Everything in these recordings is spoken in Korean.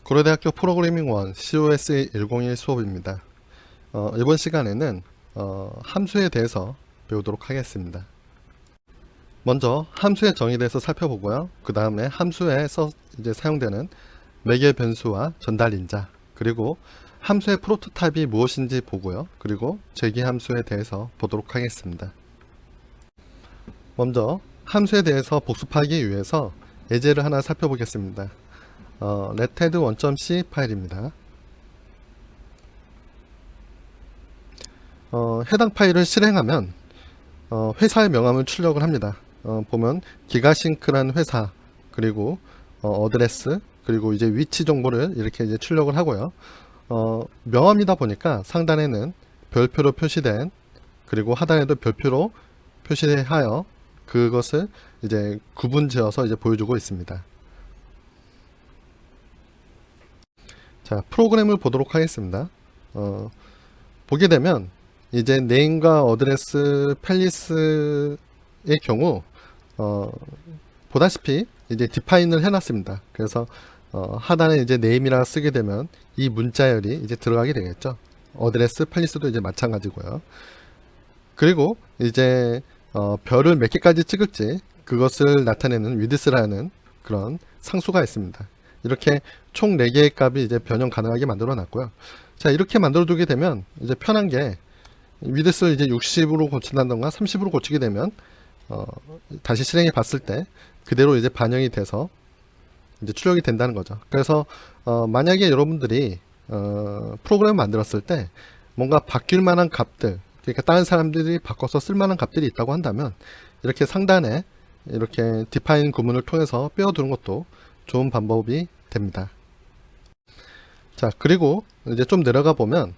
고려대학교 프로그래밍 1 COS 101 수업입니다. 이번 시간에는 함수에 대해서 배우도록 하겠습니다. 먼저 함수의 정의에 대해서 살펴보고요. 그 다음에 함수에서 사용되는 매개 변수와 전달 인자, 그리고 함수의 프로토타입이 무엇인지 보고요. 그리고 제기 함수에 대해서 보도록 하겠습니다. 먼저 함수에 대해서 복습하기 위해서 예제를 하나 살펴보겠습니다. 레테드 1.c 파일입니다. 해당 파일을 실행하면 회사의 명함을 출력을 합니다. 보면 기가싱크라는 회사, 그리고 어드레스, 그리고 이제 위치 정보를 이렇게 이제 출력을 하고요. 명함이다 보니까 상단에는 별표로 표시된, 그리고 하단에도 별표로 표시하여 그것을 이제 구분지어서 이제 보여주고 있습니다. 자, 프로그램을 보도록 하겠습니다. 보게 되면 이제 name과 어드레스 팰리스의 경우 보다시피 이제 디파인을 해놨습니다. 그래서 하단에 이제 name이라 쓰게 되면 이 문자열이 이제 들어가게 되겠죠. 어드레스 팰리스도 이제 마찬가지고요. 그리고 이제 별을 몇 개까지 찍을지 그것을 나타내는 width라는 그런 상수가 있습니다. 이렇게 총 4개의 값이 이제 변형 가능하게 만들어 놨고요. 자, 이렇게 만들어 두게 되면 이제 편한 게 width를 이제 60으로 고친다던가 30으로 고치게 되면 다시 실행해 봤을 때 그대로 이제 반영이 돼서 이제 출력이 된다는 거죠. 그래서 만약에 여러분들이 프로그램을 만들었을 때 뭔가 바뀔 만한 값들, 그러니까 다른 사람들이 바꿔서 쓸 만한 값들이 있다고 한다면 이렇게 상단에 이렇게 define 구문을 통해서 빼어두는 것도 좋은 방법이 됩니다. 자, 그리고 이제 좀 내려가 보면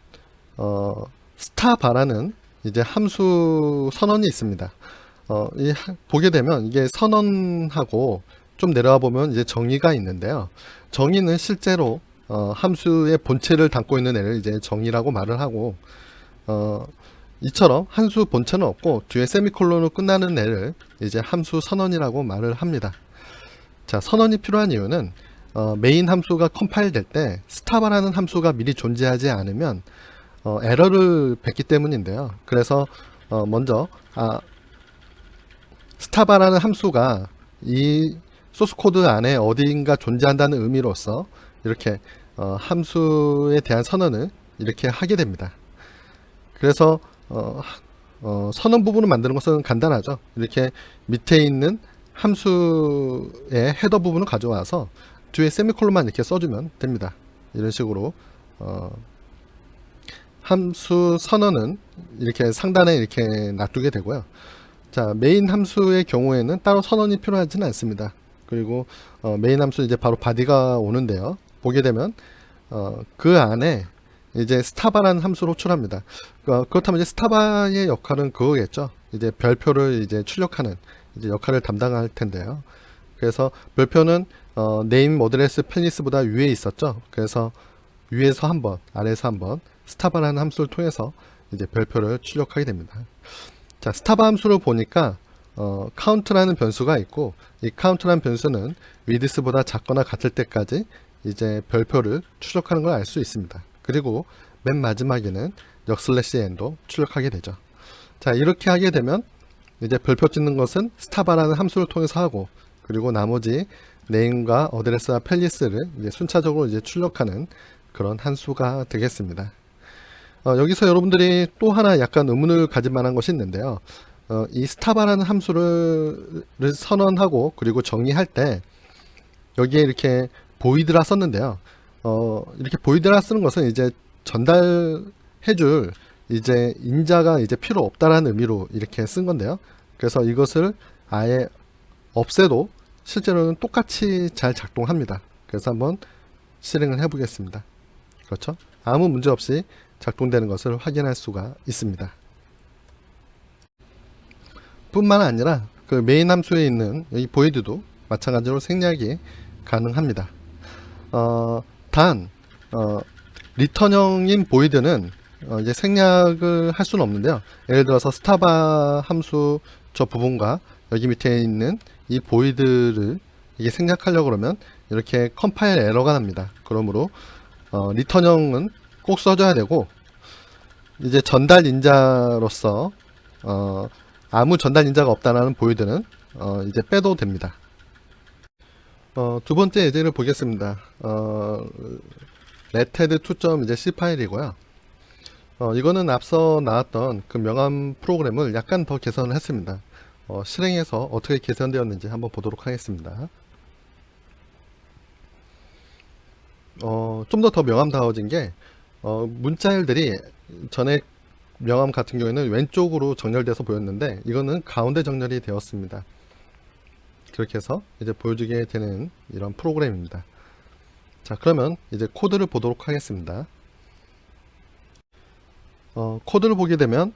스타바라는 이제 함수 선언이 있습니다. 보게 되면 이게 선언하고 좀 내려와 보면 이제 정의가 있는데요. 정의는 실제로 함수의 본체를 담고 있는 애를 이제 정의라고 말을 하고, 이처럼 함수 본체는 없고 뒤에 세미콜론으로 끝나는 애를 이제 함수 선언이라고 말을 합니다. 자, 선언이 필요한 이유는 메인 함수가 컴파일 될 때 스타바라는 함수가 미리 존재하지 않으면 에러를 뱉기 때문인데요. 그래서 먼저 스타바라는 함수가 이 소스 코드 안에 어디인가 존재한다는 의미로서 이렇게 함수에 대한 선언을 이렇게 하게 됩니다. 그래서 선언 부분을 만드는 것은 간단하죠. 이렇게 밑에 있는 함수의 헤더 부분을 가져와서 뒤에 세미콜론만 이렇게 써주면 됩니다. 이런 식으로 함수 선언은 이렇게 상단에 이렇게 놔두게 되고요. 자, 메인 함수의 경우에는 따로 선언이 필요하지는 않습니다. 그리고 메인 함수 이제 바로 바디가 오는데요. 보게 되면 그 안에 이제 스타바라는 함수를 호출합니다. 그렇다면 이제 스타바의 역할은 그거겠죠. 이제 별표를 이제 출력하는 이제 역할을 담당할 텐데요. 그래서 별표는 name, 어드레스, 팰리스보다 위에 있었죠. 그래서 위에서 한번, 아래에서 한번 스타바라는 함수를 통해서 이제 별표를 출력하게 됩니다. 자, 스타바 함수를 보니까 count라는 변수가 있고, 이 count라는 변수는 width보다 작거나 같을 때까지 이제 별표를 출력하는 걸 알 수 있습니다. 그리고 맨 마지막에는 역/n도 출력하게 되죠. 자, 이렇게 하게 되면 이제 별표 찍는 것은 스타바라는 함수를 통해서 하고, 그리고 나머지 name과 어드레스와 팰리스를 이제 순차적으로 이제 출력하는 그런 함수가 되겠습니다. 여기서 여러분들이 또 하나 약간 의문을 가질 만한 것이 있는데요. 이 스타바라는 함수를 선언하고 그리고 정의할 때 여기에 이렇게 보이드라 썼는데요. 이렇게 보이드라 쓰는 것은 이제 전달해줄 이제 인자가 이제 필요 없다라는 의미로 이렇게 쓴 건데요. 그래서 이것을 아예 없애도 실제로는 똑같이 잘 작동합니다. 그래서 한번 실행을 해 보겠습니다. 그렇죠? 아무 문제 없이 작동되는 것을 확인할 수가 있습니다. 뿐만 아니라 그 메인 함수에 있는 이 보이드도 마찬가지로 생략이 가능합니다. 단 리턴형인 보이드는 이제 생략을 할 수는 없는데요. 예를 들어서 스타바 함수 저 부분과 여기 밑에 있는 이 보이드를 이게 생략하려고 그러면 이렇게 컴파일 에러가 납니다. 그러므로 리턴형은 꼭 써줘야 되고, 이제 전달 인자로서 아무 전달 인자가 없다라는 보이드는 이제 빼도 됩니다. 두 번째 예제를 보겠습니다. reted2.c 파일이고요. 이거는 앞서 나왔던 그 명암 프로그램을 약간 더 개선을 했습니다. 실행해서 어떻게 개선되었는지 한번 보도록 하겠습니다. 좀 더 명암다워진 게 문자열들이 전에 명암 같은 경우에는 왼쪽으로 정렬돼서 보였는데 이거는 가운데 정렬이 되었습니다. 그렇게 해서 이제 보여주게 되는 이런 프로그램입니다. 자, 그러면 이제 코드를 보도록 하겠습니다. 코드를 보게 되면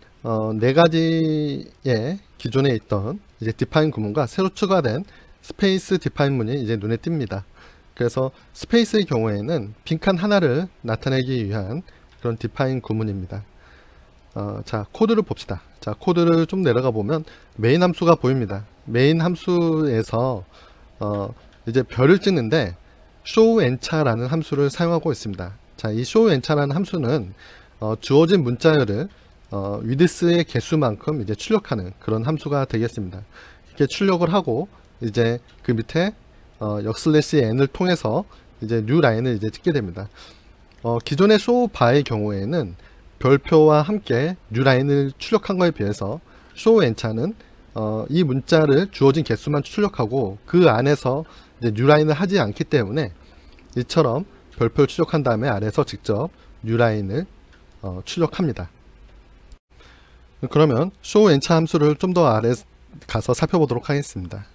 네 가지의 기존에 있던 이제 define 구문과 새로 추가된 space define 문이 이제 눈에 띕니다. 그래서 스페이스의 경우에는 빈칸 하나를 나타내기 위한 그런 define 구문입니다. 자, 코드를 봅시다. 자, 코드를 좀 내려가 보면 메인 함수가 보입니다. 메인 함수에서 이제 별을 찍는데 showEncha라는 함수를 사용하고 있습니다. 자, 이 showEncha라는 함수는 주어진 문자열을 width의 개수만큼 이제 출력하는 그런 함수가 되겠습니다. 이렇게 출력을 하고 이제 그 밑에 역/n을 통해서 이제 new 라인을 이제 찍게 됩니다. 기존의 showbar의 경우에는 별표와 함께 new 라인을 출력한 거에 비해서 showEncha는 이 문자를 주어진 개수만 출력하고 그 안에서 이제 new 라인을 하지 않기 때문에 이처럼 별표를 출력한 다음에 아래에서 직접 new 라인을 출력합니다. 그러면 showEncha 함수를 좀 더 아래 가서 살펴보도록 하겠습니다.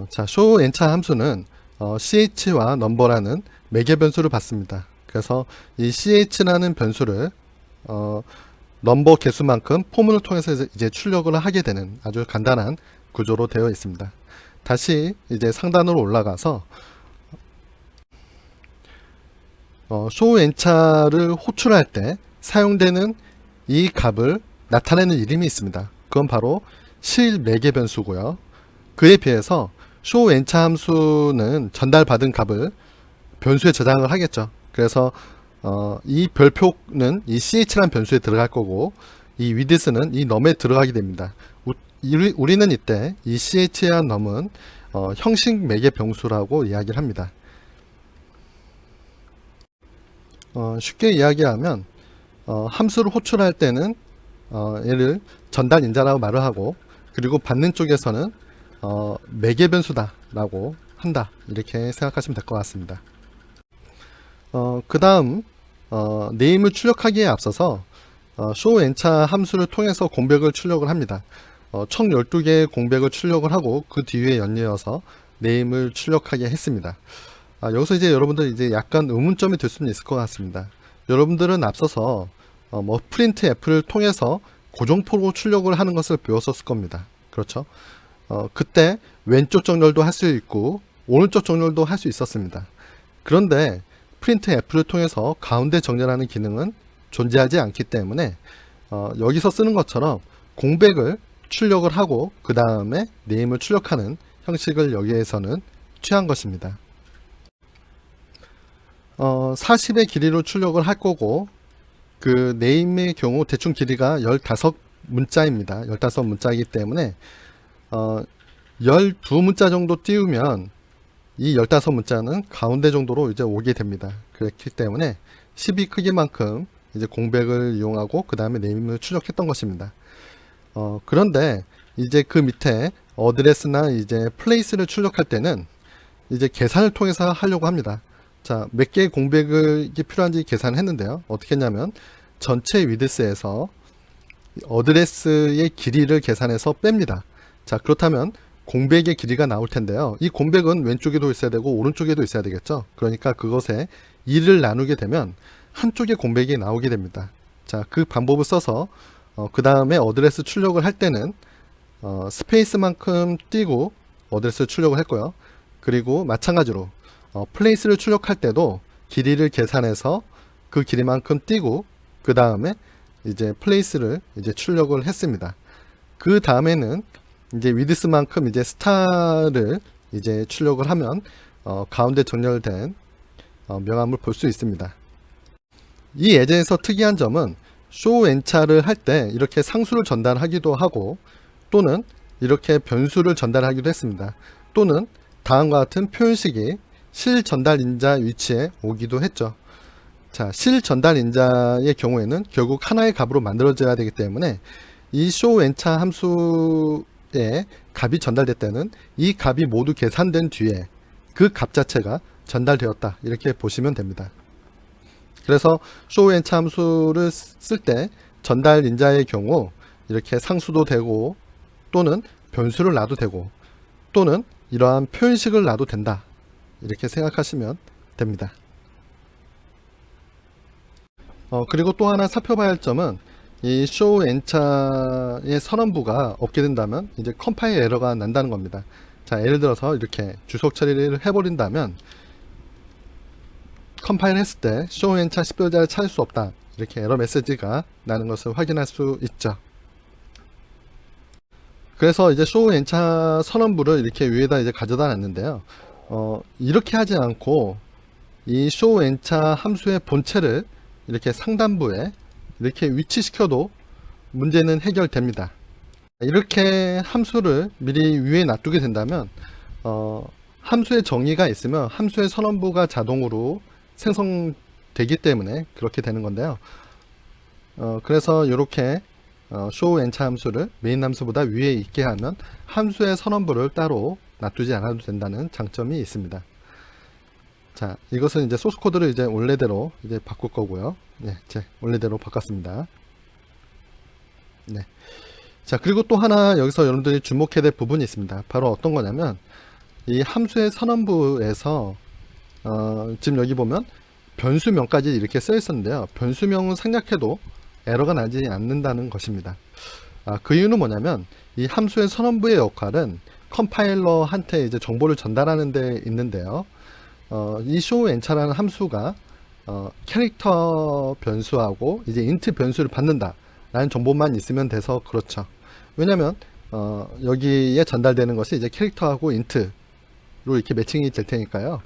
자, showEncha 함수는 ch와 number라는 매개 변수를 받습니다. 그래서 이 ch라는 변수를 넘버 개수만큼 포문을 통해서 이제 출력을 하게 되는 아주 간단한 구조로 되어 있습니다. 다시 이제 상단으로 올라가서 showEncha를 호출할 때 사용되는 이 값을 나타내는 이름이 있습니다. 그건 바로 실 매개 변수고요. 그에 비해서 showEncha 함수는 전달받은 값을 변수에 저장을 하겠죠. 그래서 이 별표는 이 ch라는 변수에 들어갈 거고 이 width는 이 num에 들어가게 됩니다. 우리는 이때 이 ch와 num은 형식 매개 변수라고 이야기를 합니다. 쉽게 이야기하면 함수를 호출할 때는 얘를 전달 인자라고 말을 하고, 그리고 받는 쪽에서는 매개 변수다 라고 한다, 이렇게 생각하시면 될 것 같습니다. 그 다음 네임을 출력하기에 앞서서 showEncha 함수를 통해서 공백을 출력을 합니다. 총 12개의 공백을 출력을 하고 그 뒤에 연이어서 네임을 출력하게 했습니다. 여기서 이제 여러분들 이제 약간 의문점이 될 수는 있을 것 같습니다. 여러분들은 앞서서 printf를 통해서 고정포로 출력을 하는 것을 배웠었을 겁니다. 그렇죠? 그때 왼쪽 정렬도 할 수 있고 오른쪽 정렬도 할 수 있었습니다. 그런데 printf를 통해서 가운데 정렬하는 기능은 존재하지 않기 때문에 여기서 쓰는 것처럼 공백을 출력을 하고 그 다음에 네임을 출력하는 형식을 여기에서는 취한 것입니다. 40의 길이로 출력을 할 거고, 그 네임의 경우 대충 길이가 15문자입니다. 15문자이기 때문에 12문자 정도 띄우면 이 15문자는 가운데 정도로 이제 오게 됩니다. 그렇기 때문에 12 크기만큼 이제 공백을 이용하고 그 다음에 네임을 출력했던 것입니다. 그런데 이제 그 밑에 어드레스나 이제 플레이스를 출력할 때는 이제 계산을 통해서 하려고 합니다. 자, 몇 개의 공백이 필요한지 계산했는데요. 어떻게 했냐면 전체 위드스에서 어드레스의 길이를 계산해서 뺍니다. 자, 그렇다면 공백의 길이가 나올 텐데요. 이 공백은 왼쪽에도 있어야 되고 오른쪽에도 있어야 되겠죠. 그러니까 그것에 2를 나누게 되면 한쪽에 공백이 나오게 됩니다. 자, 그 방법을 써서 그 다음에 어드레스 출력을 할 때는 스페이스만큼 띄고 어드레스 출력을 했고요. 그리고 마찬가지로 플레이스를 출력할 때도 길이를 계산해서 그 길이만큼 띄고 그 다음에 이제 플레이스를 이제 출력을 했습니다. 그 다음에는 이제 위드스만큼 이제 스타를 이제 출력을 하면 가운데 정렬된 명암을 볼 수 있습니다. 이 예제에서 특이한 점은 show n차를 할 때 이렇게 상수를 전달하기도 하고 또는 이렇게 변수를 전달하기도 했습니다. 또는 다음과 같은 표현식이 실전달인자 위치에 오기도 했죠. 자, 실전달인자의 경우에는 결국 하나의 값으로 만들어져야 되기 때문에 이 show n차 함수에 값이 전달될 때는 이 값이 모두 계산된 뒤에 그 값 자체가 전달되었다, 이렇게 보시면 됩니다. 그래서 show n차 함수를 쓸 때 전달인자의 경우 이렇게 상수도 되고 또는 변수를 놔도 되고 또는 이러한 표현식을 놔도 된다, 이렇게 생각하시면 됩니다. 그리고 또 하나 살펴봐야 할 점은 이 show n차의 선언부가 없게 된다면 이제 컴파일 에러가 난다는 겁니다. 자, 예를 들어서 이렇게 주석 처리를 해버린다면 컴파일 했을 때 show n차 10별자를 찾을 수 없다, 이렇게 에러 메시지가 나는 것을 확인할 수 있죠. 그래서 이제 show n차 선언부를 이렇게 위에다 이제 가져다 놨는데요. 이렇게 하지 않고 이 show n차 함수의 본체를 이렇게 상단부에 이렇게 위치시켜도 문제는 해결됩니다. 이렇게 함수를 미리 위에 놔두게 된다면 함수의 정의가 있으면 함수의 선언부가 자동으로 생성되기 때문에 그렇게 되는 건데요. 그래서 이렇게 show n차 함수를 메인 함수보다 위에 있게 하면 함수의 선언부를 따로 놔두지 않아도 된다는 장점이 있습니다. 자, 이것은 이제 소스 코드를 이제 원래대로 이제 바꿀 거고요. 네, 제 원래대로 바꿨습니다. 네. 자, 그리고 또 하나 여기서 여러분들이 주목해야 될 부분이 있습니다. 바로 어떤 거냐면 이 함수의 선언부에서 지금 여기 보면 변수명까지 이렇게 써 있었는데요. 변수명은 생략해도 에러가 나지 않는다는 것입니다. 그 이유는 뭐냐면 이 함수의 선언부의 역할은 컴파일러한테 이제 정보를 전달하는 데 있는데요. 이 show n차라는 함수가 캐릭터 변수하고 이제 int 변수를 받는다 라는 정보만 있으면 돼서 그렇죠. 왜냐면 여기에 전달되는 것이 이제 캐릭터하고 int로 이렇게 매칭이 될 테니까요.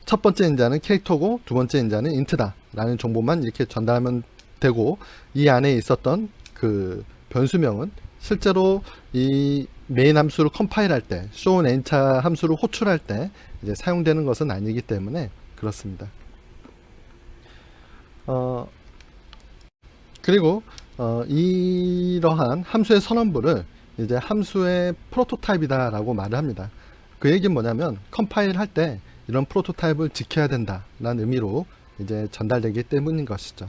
첫 번째 인자는 캐릭터고 두 번째 인자는 int다 라는 정보만 이렇게 전달하면 되고, 이 안에 있었던 그 변수명은 실제로 이 메인 함수를 컴파일할 때 show n차 함수를 호출할 때 이제 사용되는 것은 아니기 때문에 그렇습니다. 그리고 이러한 함수의 선언부를 이제 함수의 프로토타입이다 라고 말을 합니다. 그 얘기는 뭐냐면 컴파일 할 때 이런 프로토타입을 지켜야 된다 라는 의미로 이제 전달되기 때문인 것이죠.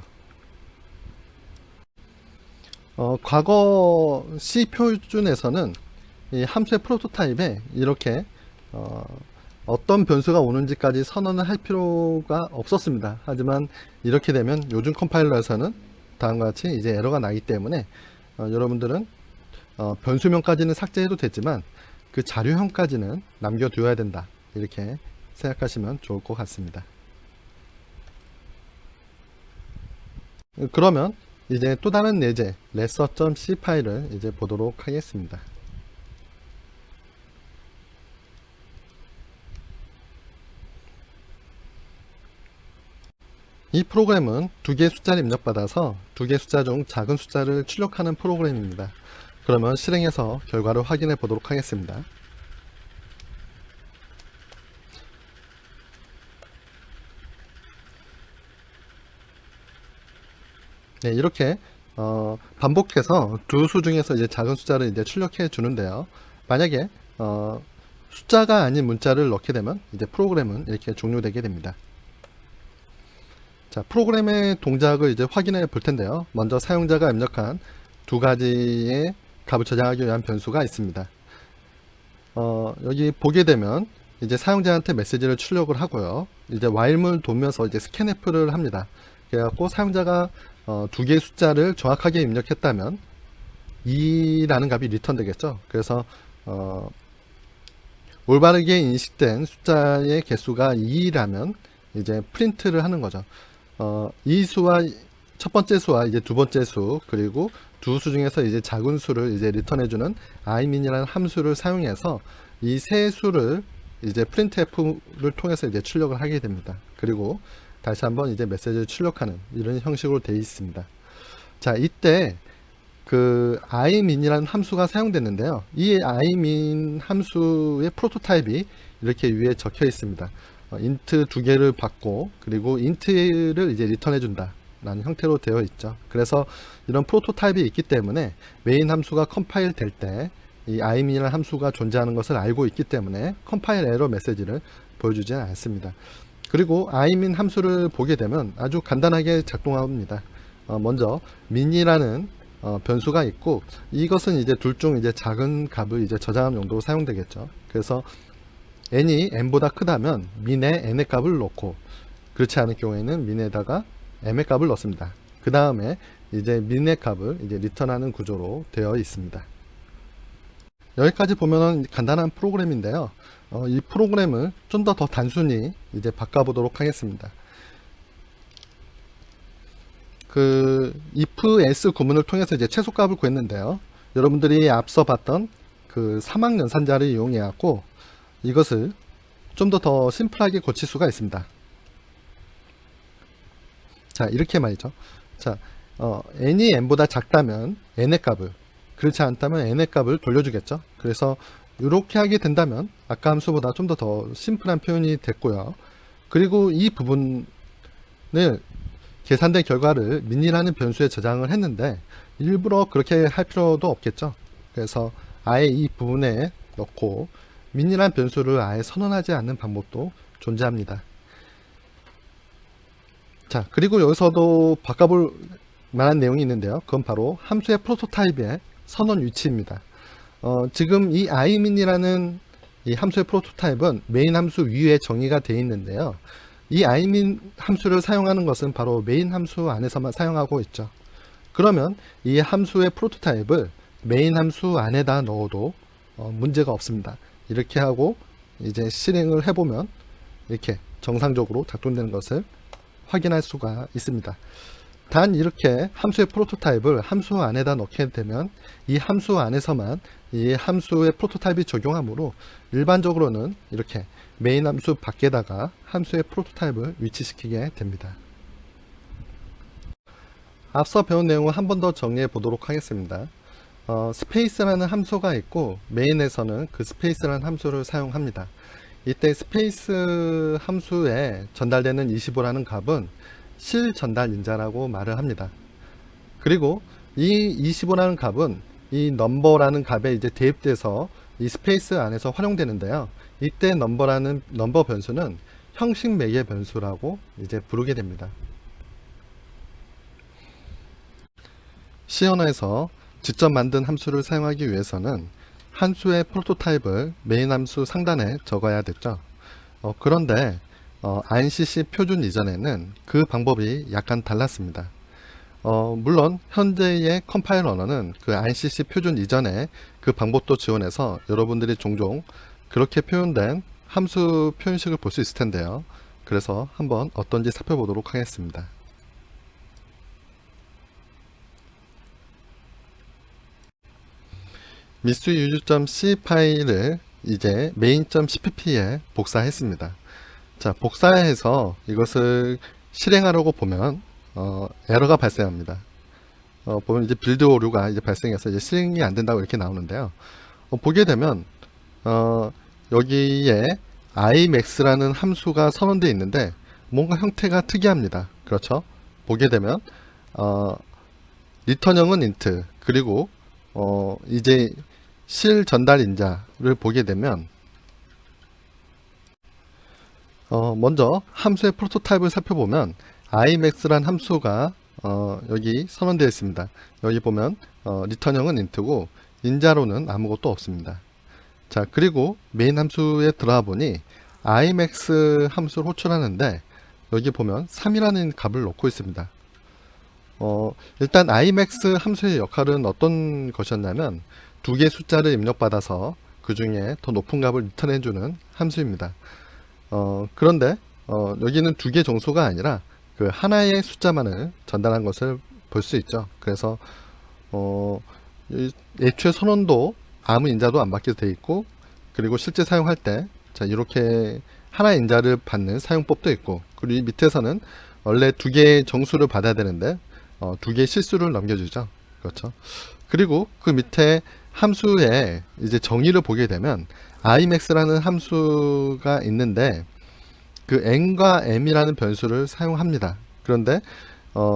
과거 C 표준에서는 이 함수의 프로토타입에 이렇게 어떤 변수가 오는지까지 선언을 할 필요가 없었습니다. 하지만 이렇게 되면 요즘 컴파일러에서는 다음과 같이 이제 에러가 나기 때문에 여러분들은 변수명까지는 삭제해도 되지만 그 자료형까지는 남겨두어야 된다, 이렇게 생각하시면 좋을 것 같습니다. 그러면 이제 또 다른 예제 lesser.c 파일을 이제 보도록 하겠습니다. 이 프로그램은 두 개의 숫자를 입력받아서 두 개의 숫자 중 작은 숫자를 출력하는 프로그램입니다. 그러면 실행해서 결과를 확인해 보도록 하겠습니다. 네, 이렇게 반복해서 두 수 중에서 이제 작은 숫자를 이제 출력해 주는데요. 만약에 숫자가 아닌 문자를 넣게 되면 이제 프로그램은 이렇게 종료되게 됩니다. 자, 프로그램의 동작을 이제 확인해 볼 텐데요. 먼저 사용자가 입력한 두 가지의 값을 저장하기 위한 변수가 있습니다. 여기 보게 되면 이제 사용자한테 메시지를 출력을 하고요. 이제 while문을 돌면서 이제 scanf를 합니다. 그래갖고 사용자가 두 개의 숫자를 정확하게 입력했다면 2라는 값이 리턴 되겠죠. 그래서 올바르게 인식된 숫자의 개수가 2라면 이제 프린트를 하는 거죠. 이 수와 첫 번째 수와 이제 두 번째 수, 그리고 두 수 중에서 이제 작은 수를 이제 리턴해주는 imin이라는 함수를 사용해서 이 세 수를 이제 printf를 통해서 이제 출력을 하게 됩니다. 그리고 다시 한번 이제 메시지를 출력하는 이런 형식으로 되어 있습니다. 자, 이때 그 imin이라는 함수가 사용됐는데요. 이 imin 함수의 프로토타입이 이렇게 위에 적혀 있습니다. int 두 개를 받고 그리고 int를 이제 리턴해 준다 라는 형태로 되어 있죠. 그래서 이런 프로토타입이 있기 때문에 메인 함수가 컴파일 될 때 이 imin이라는 함수가 존재하는 것을 알고 있기 때문에 컴파일 에러 메시지를 보여주지 않습니다. 그리고 imin 함수를 보게 되면 아주 간단하게 작동합니다. 먼저 min이라는 변수가 있고, 이것은 이제 둘 중 이제 작은 값을 이제 저장하는 용도로 사용되겠죠. 그래서 n이 n보다 크다면 min에 n의 값을 넣고, 그렇지 않을 경우에는 min에다가 m의 값을 넣습니다. 그 다음에 이제 min의 값을 이제 리턴하는 구조로 되어 있습니다. 여기까지 보면은 간단한 프로그램인데요. 이 프로그램을 좀 더 단순히 이제 바꿔보도록 하겠습니다. 그 if else 구문을 통해서 이제 최소값을 구했는데요. 여러분들이 앞서 봤던 그 사막 연산자를 이용해 갖고 이것을 좀 더 심플하게 고칠 수가 있습니다. 자, 이렇게 말이죠. 자, n이 n보다 작다면 n의 값을, 그렇지 않다면 n의 값을 돌려주겠죠. 그래서 이렇게 하게 된다면 아까 함수보다 좀 더 심플한 표현이 됐고요. 그리고 이 부분을 계산된 결과를 min이라는 변수에 저장을 했는데 일부러 그렇게 할 필요도 없겠죠. 그래서 아예 이 부분에 넣고 min이라는 변수를 아예 선언하지 않는 방법도 존재합니다. 자, 그리고 여기서도 바꿔볼 만한 내용이 있는데요. 그건 바로 함수의 프로토타입의 선언 위치입니다. 지금 이 imin이라는 이 함수의 프로토타입은 메인 함수 위에 정의가 되어 있는데요. 이 imin 함수를 사용하는 것은 바로 메인 함수 안에서만 사용하고 있죠. 그러면 이 함수의 프로토타입을 메인 함수 안에다 넣어도 문제가 없습니다. 이렇게 하고 이제 실행을 해보면 이렇게 정상적으로 작동되는 것을 확인할 수가 있습니다. 단 이렇게 함수의 프로토타입을 함수 안에다 넣게 되면 이 함수 안에서만 이 함수의 프로토타입이 적용하므로 일반적으로는 이렇게 메인 함수 밖에다가 함수의 프로토타입을 위치시키게 됩니다. 앞서 배운 내용을 한 번 더 정리해 보도록 하겠습니다. 스페이스라는 함수가 있고 메인에서는 그 스페이스라는 함수를 사용합니다. 이때 스페이스 함수에 전달되는 25라는 값은 실전달 인자라고 말을 합니다. 그리고 이 25라는 값은 이 넘버라는 값에 이제 대입돼서 이 스페이스 안에서 활용되는데요. 이때 넘버 변수는 형식 매개 변수라고 이제 부르게 됩니다. C 언어에서 직접 만든 함수를 사용하기 위해서는 함수의 프로토타입을 메인 함수 상단에 적어야 됐죠. 그런데 ANSYS 표준 이전에는 그 방법이 약간 달랐습니다. 물론 현재의 컴파일 언어는 그 ANSYS 표준 이전에 그 방법도 지원해서 여러분들이 종종 그렇게 표현된 함수 표현식을 볼 수 있을 텐데요. 그래서 한번 어떤지 살펴보도록 하겠습니다. miss.user.c 파일을 이제 main.cpp에 복사했습니다. 자, 복사해서 이것을 실행하려고 보면 에러가 발생합니다. 보면 이제 빌드 오류가 이제 발생해서 이제 실행이 안 된다고 이렇게 나오는데요. 보게 되면 여기에 imax라는 함수가 선언되어 있는데 뭔가 형태가 특이합니다. 그렇죠? 보게 되면 리턴형은 int, 그리고 이제 실 전달 인자를 보게 되면 먼저 함수의 프로토타입을 살펴보면 imax란 함수가 여기 선언되어 있습니다. 여기 보면 리턴형은 int고 인자로는 아무것도 없습니다. 자, 그리고 메인 함수에 들어가 보니 imax 함수를 호출하는데 여기 보면 3이라는 값을 넣고 있습니다. 일단 imax 함수의 역할은 어떤 것이었냐면 두 개의 숫자를 입력받아서 그 중에 더 높은 값을 리턴해주는 함수입니다. 그런데 여기는 두 개의 정수가 아니라 그 하나의 숫자만을 전달한 것을 볼 수 있죠. 그래서 애초에 선언도 아무 인자도 안 받게 돼 있고, 그리고 실제 사용할 때 자, 이렇게 하나의 인자를 받는 사용법도 있고, 그리고 이 밑에서는 원래 두 개의 정수를 받아야 되는데 두 개의 실수를 넘겨주죠. 그렇죠. 그리고 그 밑에 함수에 이제 정의를 보게 되면 imax라는 함수가 있는데 그 n과 m이라는 변수를 사용합니다. 그런데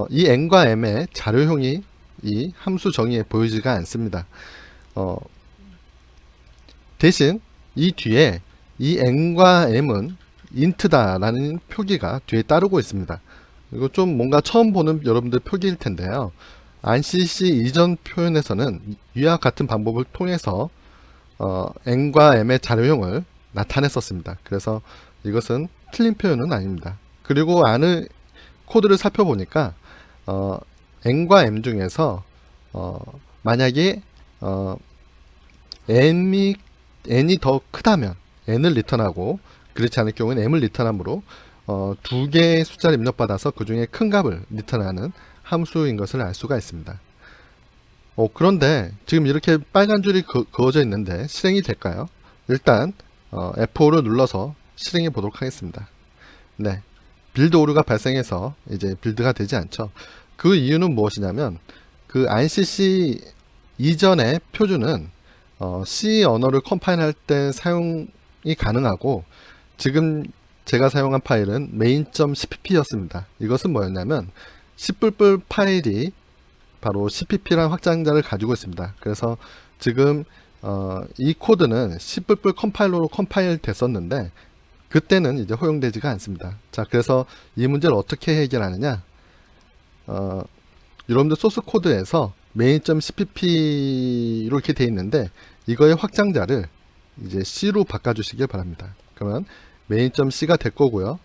이 n과 m의 자료형이 이 함수 정의에 보이지가 않습니다. 대신 이 뒤에 이 n과 m은 int다라는 표기가 뒤에 따르고 있습니다. 이거 좀 뭔가 처음 보는 여러분들 표기일 텐데요. ANSYS 이전 표현에서는 위와 같은 방법을 통해서 n과 m의 자료형을 나타냈었습니다. 그래서 이것은 틀린 표현은 아닙니다. 그리고 안의 코드를 살펴보니까 n과 m 중에서 만약에 n이 더 크다면 n을 리턴하고, 그렇지 않을 경우는 m을 리턴하므로 두 개의 숫자를 입력받아서 그 중에 큰 값을 리턴하는 함수인 것을 알 수가 있습니다. 그런데 지금 이렇게 빨간 줄이 그어져 있는데 실행이 될까요? 일단 F5를 눌러서 실행해 보도록 하겠습니다. 네, 빌드 오류가 발생해서 이제 빌드가 되지 않죠. 그 이유는 무엇이냐면 그 ANSYS 이전의 표준은 C 언어를 컴파일할 때 사용이 가능하고, 지금 제가 사용한 파일은 main.cpp였습니다. 이것은 뭐였냐면 C++ 파일이 바로 cpp라는 확장자를 가지고 있습니다. 그래서 지금 이 코드는 C++ 컴파일러로 컴파일 됐었는데 그때는 이제 허용되지가 않습니다. 자, 그래서 이 문제를 어떻게 해결하느냐, 여러분들 소스 코드에서 main.cpp로 이렇게 되어 있는데 이거의 확장자를 이제 C로 바꿔주시길 바랍니다. 그러면 main.c가 될 거고요.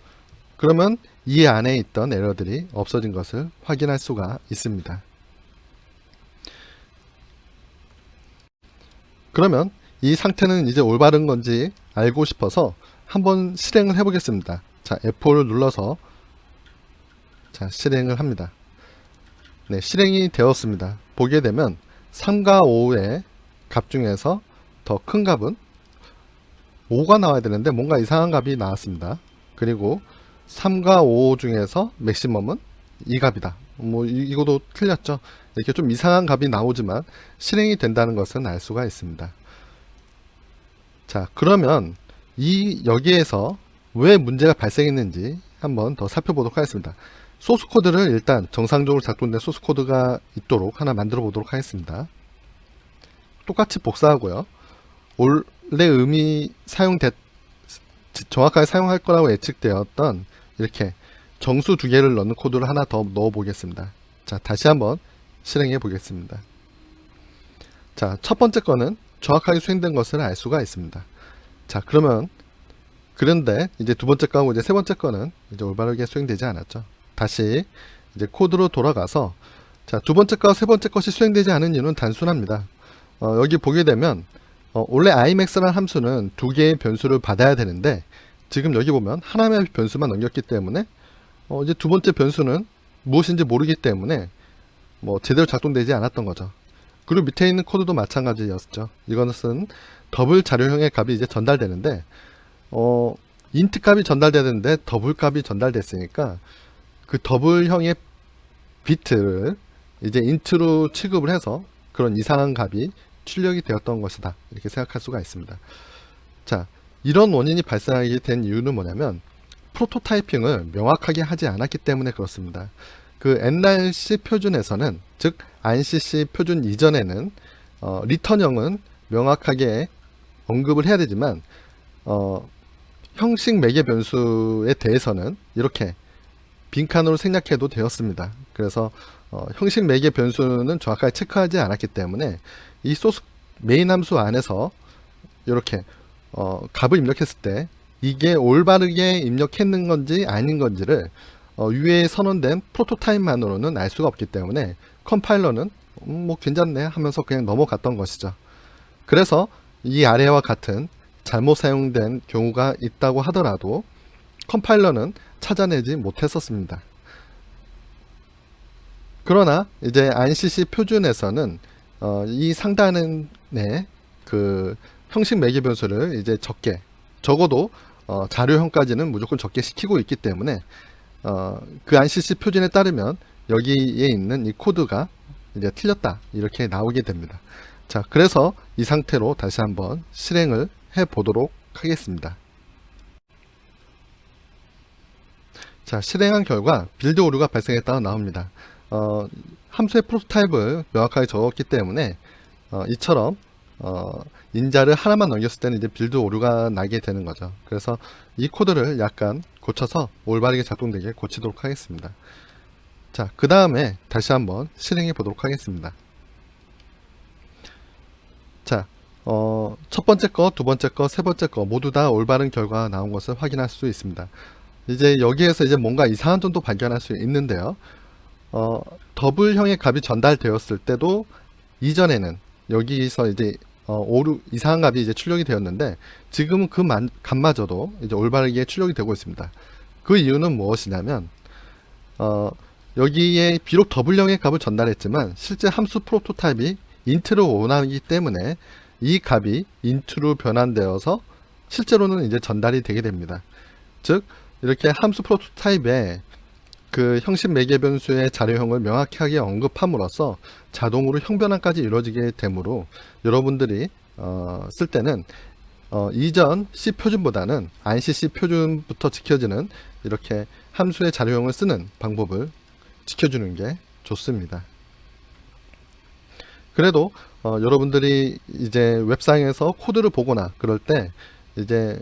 그러면 이 안에 있던 에러들이 없어진 것을 확인할 수가 있습니다. 그러면 이 상태는 이제 올바른 건지 알고 싶어서 한번 실행을 해 보겠습니다. 자, F4를 눌러서 자, 실행을 합니다. 네, 실행이 되었습니다. 보게 되면 3과 5의 값 중에서 더 큰 값은 5가 나와야 되는데 뭔가 이상한 값이 나왔습니다. 그리고 3과 5 중에서 맥시멈은 이 값이다. 뭐 이것도 틀렸죠. 이렇게 좀 이상한 값이 나오지만 실행이 된다는 것은 알 수가 있습니다. 자, 그러면 여기에서 왜 문제가 발생했는지 한번 더 살펴보도록 하겠습니다. 소스 코드를 일단 정상적으로 작동된 소스 코드가 있도록 하나 만들어 보도록 하겠습니다. 똑같이 복사하고요. 원래 정확하게 사용할 거라고 예측되었던 이렇게 정수 두 개를 넣는 코드를 하나 더 넣어 보겠습니다. 자, 다시 한번 실행해 보겠습니다. 자, 첫 번째 거는 정확하게 수행된 것을 알 수가 있습니다. 자, 그런데 이제 두 번째 거하고 이제 세 번째 거는 이제 올바르게 수행되지 않았죠. 다시 이제 코드로 돌아가서, 자, 두 번째 거와 세 번째 것이 수행되지 않은 이유는 단순합니다. 여기 보게 되면 원래 imax라는 함수는 두 개의 변수를 받아야 되는데 지금 여기 보면 하나의 변수만 넘겼기 때문에 이제 두 번째 변수는 무엇인지 모르기 때문에 제대로 작동되지 않았던 거죠. 그리고 밑에 있는 코드도 마찬가지였죠. 이것은 더블 자료형의 값이 이제 전달되는데 int 값이 전달되는데 더블 값이 전달됐으니까 그 더블형의 비트를 이제 int로 취급을 해서 그런 이상한 값이 출력이 되었던 것이다, 이렇게 생각할 수가 있습니다. 자, 이런 원인이 발생하게 된 이유는 뭐냐면 프로토타이핑을 명확하게 하지 않았기 때문에 그렇습니다. 그 NRC 표준에서는, 즉 ANSYS 표준 이전에는 리턴형은 명확하게 언급을 해야 되지만 형식 매개 변수에 대해서는 이렇게 빈칸으로 생략해도 되었습니다. 그래서 형식 매개 변수는 정확하게 체크하지 않았기 때문에 이 소스 메인 함수 안에서 이렇게 값을 입력했을 때 이게 올바르게 입력했는 건지 아닌 건지를 위에 선언된 프로토타입만으로는 알 수가 없기 때문에 컴파일러는 뭐 괜찮네 하면서 그냥 넘어갔던 것이죠. 그래서 이 아래와 같은 잘못 사용된 경우가 있다고 하더라도 컴파일러는 찾아내지 못했었습니다. 그러나 이제 ANSYS 표준에서는 이 상단의 그 형식 매개 변수를 이제 적게 적어도 자료형까지는 무조건 적게 시키고 있기 때문에 그 ANSYS 표준에 따르면 여기에 있는 이 코드가 이제 틀렸다 이렇게 나오게 됩니다. 자, 그래서 이 상태로 다시 한번 실행을 해 보도록 하겠습니다. 자, 실행한 결과 빌드 오류가 발생했다고 나옵니다. 함수의 프로토타입을 명확하게 적었기 때문에 이처럼 인자를 하나만 넘겼을 때는 이제 빌드 오류가 나게 되는 거죠. 그래서 이 코드를 약간 고쳐서 올바르게 작동되게 고치도록 하겠습니다. 자, 그 다음에 다시 한번 실행해 보도록 하겠습니다. 자, 첫 번째 거, 두 번째 거, 세 번째 거 모두 다 올바른 결과가 나온 것을 확인할 수 있습니다. 이제 여기에서 이제 뭔가 이상한 점도 발견할 수 있는데요. 더블형의 값이 전달되었을 때도 이전에는 여기서 이제 이상한 값이 이제 출력이 되었는데 지금은 그 값마저도 이제 올바르게 출력이 되고 있습니다. 그 이유는 무엇이냐면 여기에 비록 더블형의 값을 전달했지만 실제 함수 프로토타입이 인트로 원하기 때문에 이 값이 인트로 변환되어서 실제로는 이제 전달이 되게 됩니다. 즉 이렇게 함수 프로토타입에 그 형식 매개 변수의 자료형을 명확하게 언급함으로써 자동으로 형 변환까지 이루어지게 되므로 여러분들이 쓸 때는 이전 C 표준보다는 ANSYS 표준부터 지켜지는 이렇게 함수의 자료형을 쓰는 방법을 지켜주는 게 좋습니다. 그래도 여러분들이 이제 웹상에서 코드를 보거나 그럴 때 이제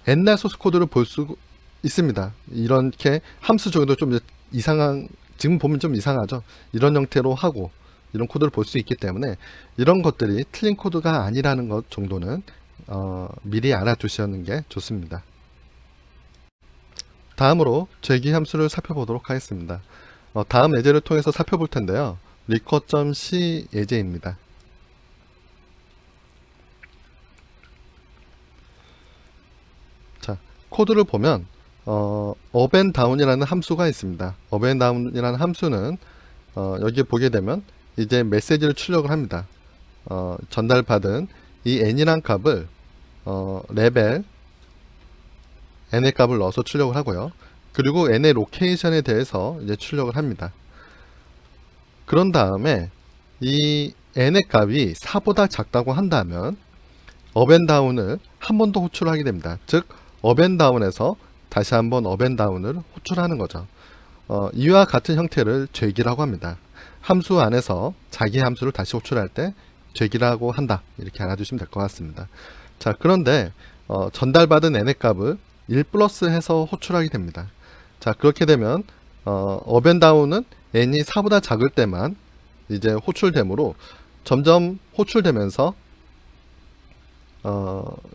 옛날 소스 코드를 볼 수 있습니다. 이렇게 함수 적용도 좀 이상한, 지금 보면 좀 이상하죠. 이런 형태로 하고 이런 코드를 볼 수 있기 때문에 이런 것들이 틀린 코드가 아니라는 것 정도는 미리 알아두시는 게 좋습니다. 다음으로 제기 함수를 살펴보도록 하겠습니다. 다음 예제를 통해서 살펴볼 텐데요. record.c 예제입니다. 자, 코드를 보면 up and down이라는 함수가 있습니다. up and down이라는 함수는 여기 보게 되면 이제 메시지를 출력을 합니다. 전달받은 이 n이란 값을 레벨 n의 값을 넣어서 출력을 하고요. 그리고 n의 로케이션에 대해서 이제 출력을 합니다. 그런 다음에 이 n의 값이 4보다 작다고 한다면 up and down을 한 번 더 호출하게 됩니다. 즉 up and down에서 다시 한번 up and down을 호출하는 거죠. 이와 같은 형태를 죄기라고 합니다. 함수 안에서 자기 함수를 다시 호출할 때 죄기라고 한다. 이렇게 알아두시면 될 것 같습니다. 자, 그런데 전달받은 n의 값을 1 플러스 해서 호출하게 됩니다. 자, 그렇게 되면 up and down은 n이 4보다 작을 때만 이제 호출되므로 점점 호출되면서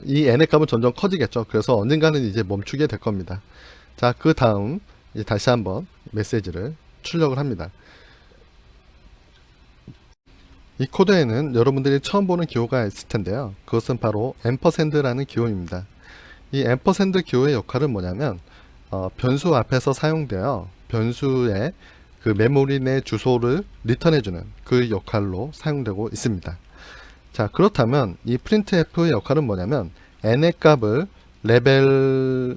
이 n의 값은 점점 커지겠죠. 그래서 언젠가는 이제 멈추게 될 겁니다. 자, 그 다음 다시 한번 메시지를 출력을 합니다. 이 코드에는 여러분들이 처음 보는 기호가 있을 텐데요. 그것은 바로 앰퍼샌드라는 기호입니다. 이 앰퍼샌드 기호의 역할은 뭐냐면 변수 앞에서 사용되어 변수의 그 메모리 내 주소를 리턴해주는 그 역할로 사용되고 있습니다. 자, 그렇다면 이 printf의 역할은 뭐냐면 n의 값을 레벨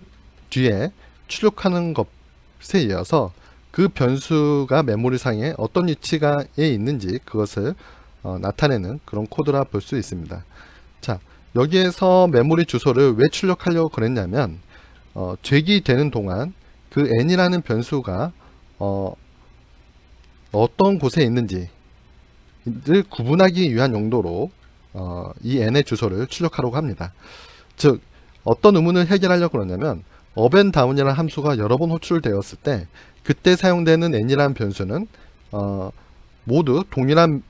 뒤에 출력하는 것에 이어서 그 변수가 메모리상에 어떤 위치에 있는지 그것을 나타내는 그런 코드라 볼 수 있습니다. 자, 여기에서 메모리 주소를 왜 출력하려고 그랬냐면 죄기되는 동안 그 n이라는 변수가 어떤 곳에 있는지를 구분하기 위한 용도로 이 n의 주소를 출력하려고 합니다. 즉 어떤 의문을 해결하려고 그러냐면 up and down이라는 함수가 여러 번 호출되었을 때 그때 사용되는 n이라는 변수는 모두 동일한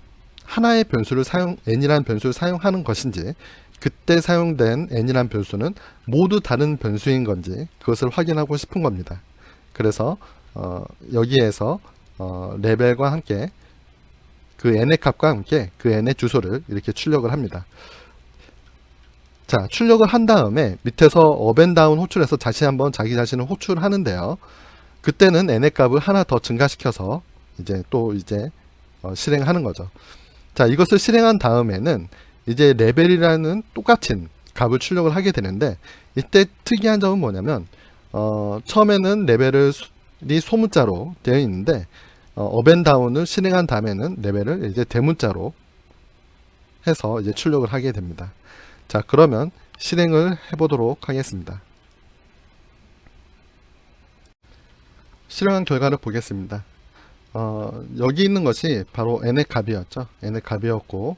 하나의 변수를 n이라는 변수를 사용하는 것인지 그때 사용된 n이라는 변수는 모두 다른 변수인 건지 그것을 확인하고 싶은 겁니다. 그래서 여기에서 레벨과 함께 그 n의 값과 함께 그 n의 주소를 이렇게 출력을 합니다. 자, 출력을 한 다음에 밑에서 up and down 호출해서 다시 한번 자기 자신을 호출하는데요. 그때는 n의 값을 하나 더 증가시켜서 이제 실행하는 거죠. 자, 이것을 실행한 다음에는 이제 레벨이라는 똑같은 값을 출력을 하게 되는데 이때 특이한 점은 뭐냐면 처음에는 레벨이 소문자로 되어 있는데 업앤다운을 실행한 다음에는 레벨을 이제 대문자로 해서 이제 출력을 하게 됩니다. 자, 그러면 실행을 해보도록 하겠습니다. 실행한 결과를 보겠습니다. 여기 있는 것이 바로 n의 값이었죠. n의 값이었고,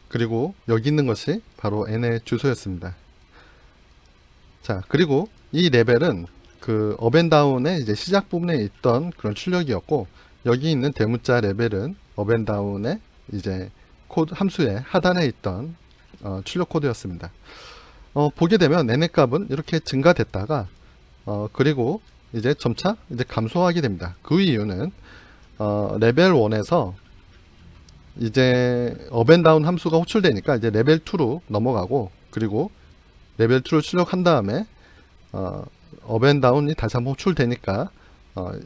그리고 여기 있는 것이 바로 n의 주소였습니다. 자, 그리고 이 레벨은 그 업앤다운의 이제 시작 부분에 있던 그런 출력이었고, 여기 있는 대문자 레벨은 업앤다운의 이제 코드 함수의 하단에 있던 출력 코드였습니다. 보게 되면 n의 값은 이렇게 증가됐다가 그리고 이제 점차 이제 감소하게 됩니다. 그 이유는 레벨 1에서 이제 업앤다운 함수가 호출되니까 이제 레벨 2로 넘어가고, 그리고 레벨 2를 출력한 다음에 업앤다운이 다시 한번 호출되니까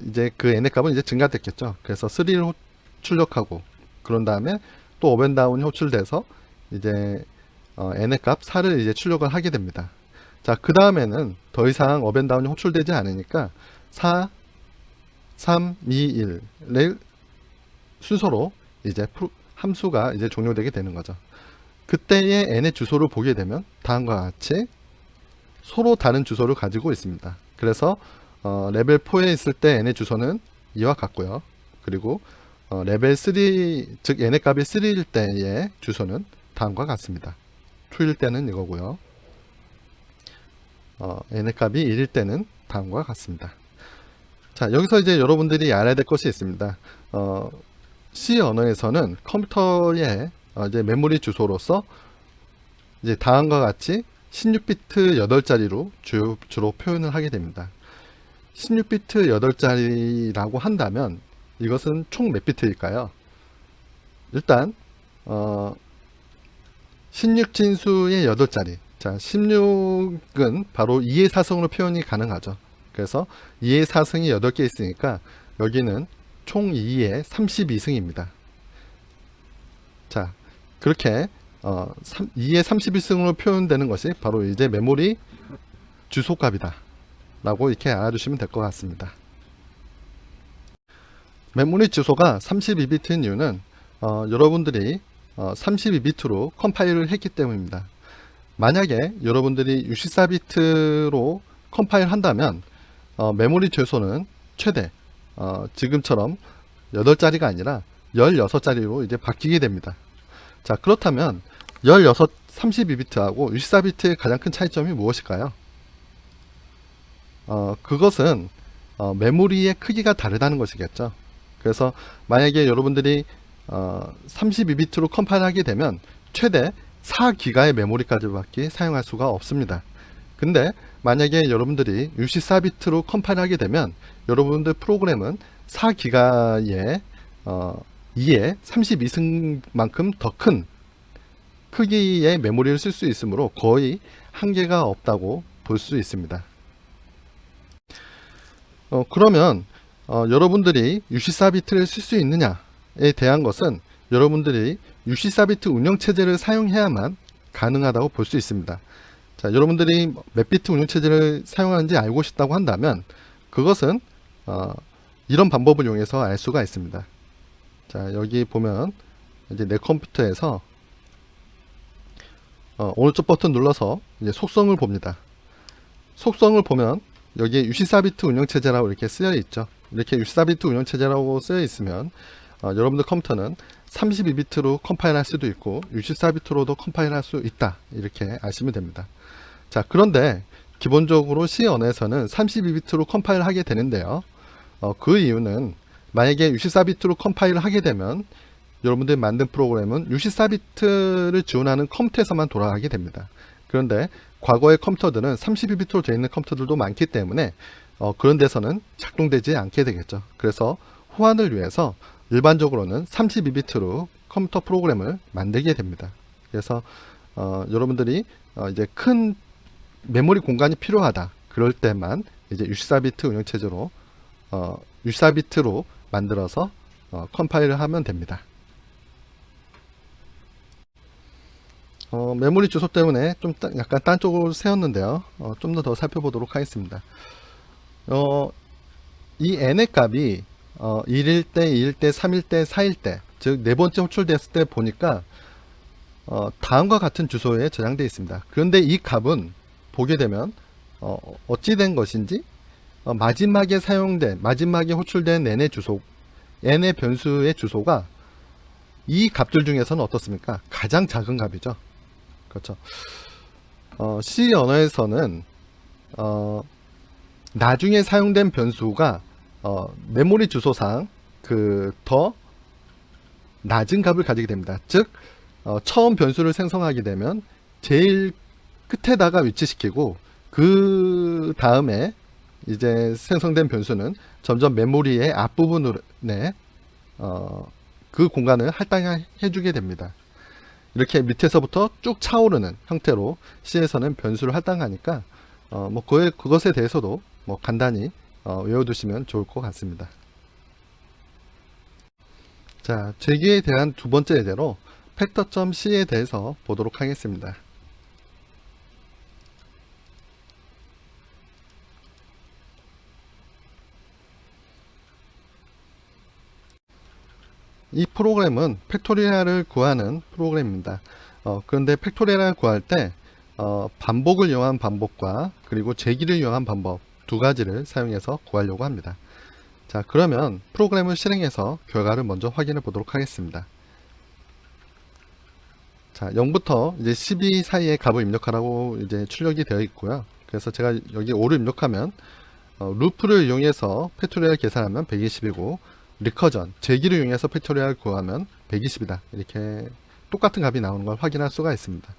이제 그 n의 값은 이제 증가됐겠죠. 그래서 3를 출력하고, 그런 다음에 또 업앤다운이 호출돼서 이제 n의 값 4를 이제 출력을 하게 됩니다. 자, 그 다음에는 더 이상 업앤다운이 호출되지 않으니까 4, 3, 2, 1을 순서로 이제 함수가 이제 종료되게 되는 거죠. 그때의 n의 주소를 보게 되면 다음과 같이 서로 다른 주소를 가지고 있습니다. 그래서 레벨 4에 있을 때 n의 주소는 이와 같고요. 그리고 레벨 3, 즉 n의 값이 3일 때의 주소는 다음과 같습니다. 2일 때는 이거고요. n의 값이 1일 때는 다음과 같습니다. 자, 여기서 이제 여러분들이 알아야 될 것이 있습니다. C 언어에서는 컴퓨터의 이제 메모리 주소로서 이제 다음과 같이 16비트 8자리로 주로 표현을 하게 됩니다. 16비트 8자리라고 한다면 이것은 총 몇 비트일까요? 일단 16진수의 8자리. 자, 16은 바로 2의 4승으로 표현이 가능하죠. 그래서 2의 4승이 8개 있으니까 여기는 총 2의 32승입니다. 자, 그렇게 2의 31승으로 표현되는 것이 바로 이제 메모리 주소값이다 라고 이렇게 알아두시면 될 것 같습니다. 메모리 주소가 32비트인 이유는 여러분들이 32비트로 컴파일을 했기 때문입니다. 만약에 여러분들이 64비트로 컴파일 한다면 메모리 주소는 최대 지금처럼 8자리가 아니라 16자리로 이제 바뀌게 됩니다. 자, 그렇다면 32비트하고 64비트의 가장 큰 차이점이 무엇일까요? 그것은 메모리의 크기가 다르다는 것이겠죠. 그래서 만약에 여러분들이 32비트로 컴파일 하게 되면 최대 4기가의 메모리까지밖에 사용할 수가 없습니다. 근데 만약에 여러분들이 64비트로 컴파일 하게 되면 여러분들 프로그램은 4기가의 2의 32승만큼 더 큰 크기의 메모리를 쓸 수 있으므로 거의 한계가 없다고 볼 수 있습니다. 그러면 여러분들이 64비트를 쓸 수 있느냐에 대한 것은 여러분들이 64비트 운영체제를 사용해야만 가능하다고 볼 수 있습니다. 자, 여러분들이 몇 비트 운영체제를 사용하는지 알고 싶다고 한다면 그것은 이런 방법을 이용해서 알 수가 있습니다. 자, 여기 보면 이제 내 컴퓨터에서 오른쪽 버튼 눌러서 이제 속성을 봅니다. 속성을 보면 여기에 64비트 운영체제라고 이렇게 쓰여 있죠. 이렇게 64비트 운영체제라고 쓰여 있으면 여러분들 컴퓨터는 32비트로 컴파일 할 수도 있고 64비트로도 컴파일 할 수 있다, 이렇게 아시면 됩니다. 자, 그런데 기본적으로 C 언어에서는 32비트로 컴파일 하게 되는데요. 그 이유는 만약에 64비트로 컴파일을 하게 되면 여러분들이 만든 프로그램은 64비트를 지원하는 컴퓨터에서만 돌아가게 됩니다. 그런데 과거의 컴퓨터들은 32비트로 되어 있는 컴퓨터들도 많기 때문에 그런 데서는 작동되지 않게 되겠죠. 그래서 호환을 위해서 일반적으로는 32비트로 컴퓨터 프로그램을 만들게 됩니다. 그래서 여러분들이 이제 큰 메모리 공간이 필요하다, 그럴 때만 이제 64비트 운영체제로 64비트로 만들어서 컴파일을 하면 됩니다. 메모리 주소 때문에 좀 약간 딴 쪽으로 세웠는데요. 좀 더 살펴보도록 하겠습니다. 이 n의 값이 1일 때, 2일 때, 3일 때, 4일 때, 즉 네 번째 호출됐을 때 보니까 다음과 같은 주소에 저장되어 있습니다. 그런데 이 값은 보게 되면 어찌 된 것인지 마지막에 호출된 n의 주소, n의 변수의 주소가 이 값들 중에서는 어떻습니까? 가장 작은 값이죠. 그렇죠. C 언어에서는 나중에 사용된 변수가 메모리 주소상 그 더 낮은 값을 가지게 됩니다. 즉 처음 변수를 생성하게 되면 제일 끝에다가 위치시키고 그 다음에 이제 생성된 변수는 점점 메모리의 앞부분에 그 공간을 할당해 주게 됩니다. 이렇게 밑에서부터 쭉 차오르는 형태로 C에서는 변수를 할당하니까 뭐 그것에 대해서도 뭐 간단히 외워두시면 좋을 것 같습니다. 자, 제기에 대한 두 번째 예제로 팩터.c에 대해서 보도록 하겠습니다. 이 프로그램은 팩토리얼을 구하는 프로그램입니다. 그런데 팩토리얼을 구할 때 반복을 이용한 방법과 그리고 제기를 이용한 방법 두 가지를 사용해서 구하려고 합니다. 자, 그러면 프로그램을 실행해서 결과를 먼저 확인해 보도록 하겠습니다. 자, 0부터 이제 12 사이의 값을 입력하라고 이제 출력이 되어 있고요. 그래서 제가 여기 5를 입력하면 루프를 이용해서 팩토리얼 계산하면 120이고 리커전, 제기를 이용해서 팩토리얼 구하면 120이다. 이렇게 똑같은 값이 나오는 걸 확인할 수가 있습니다.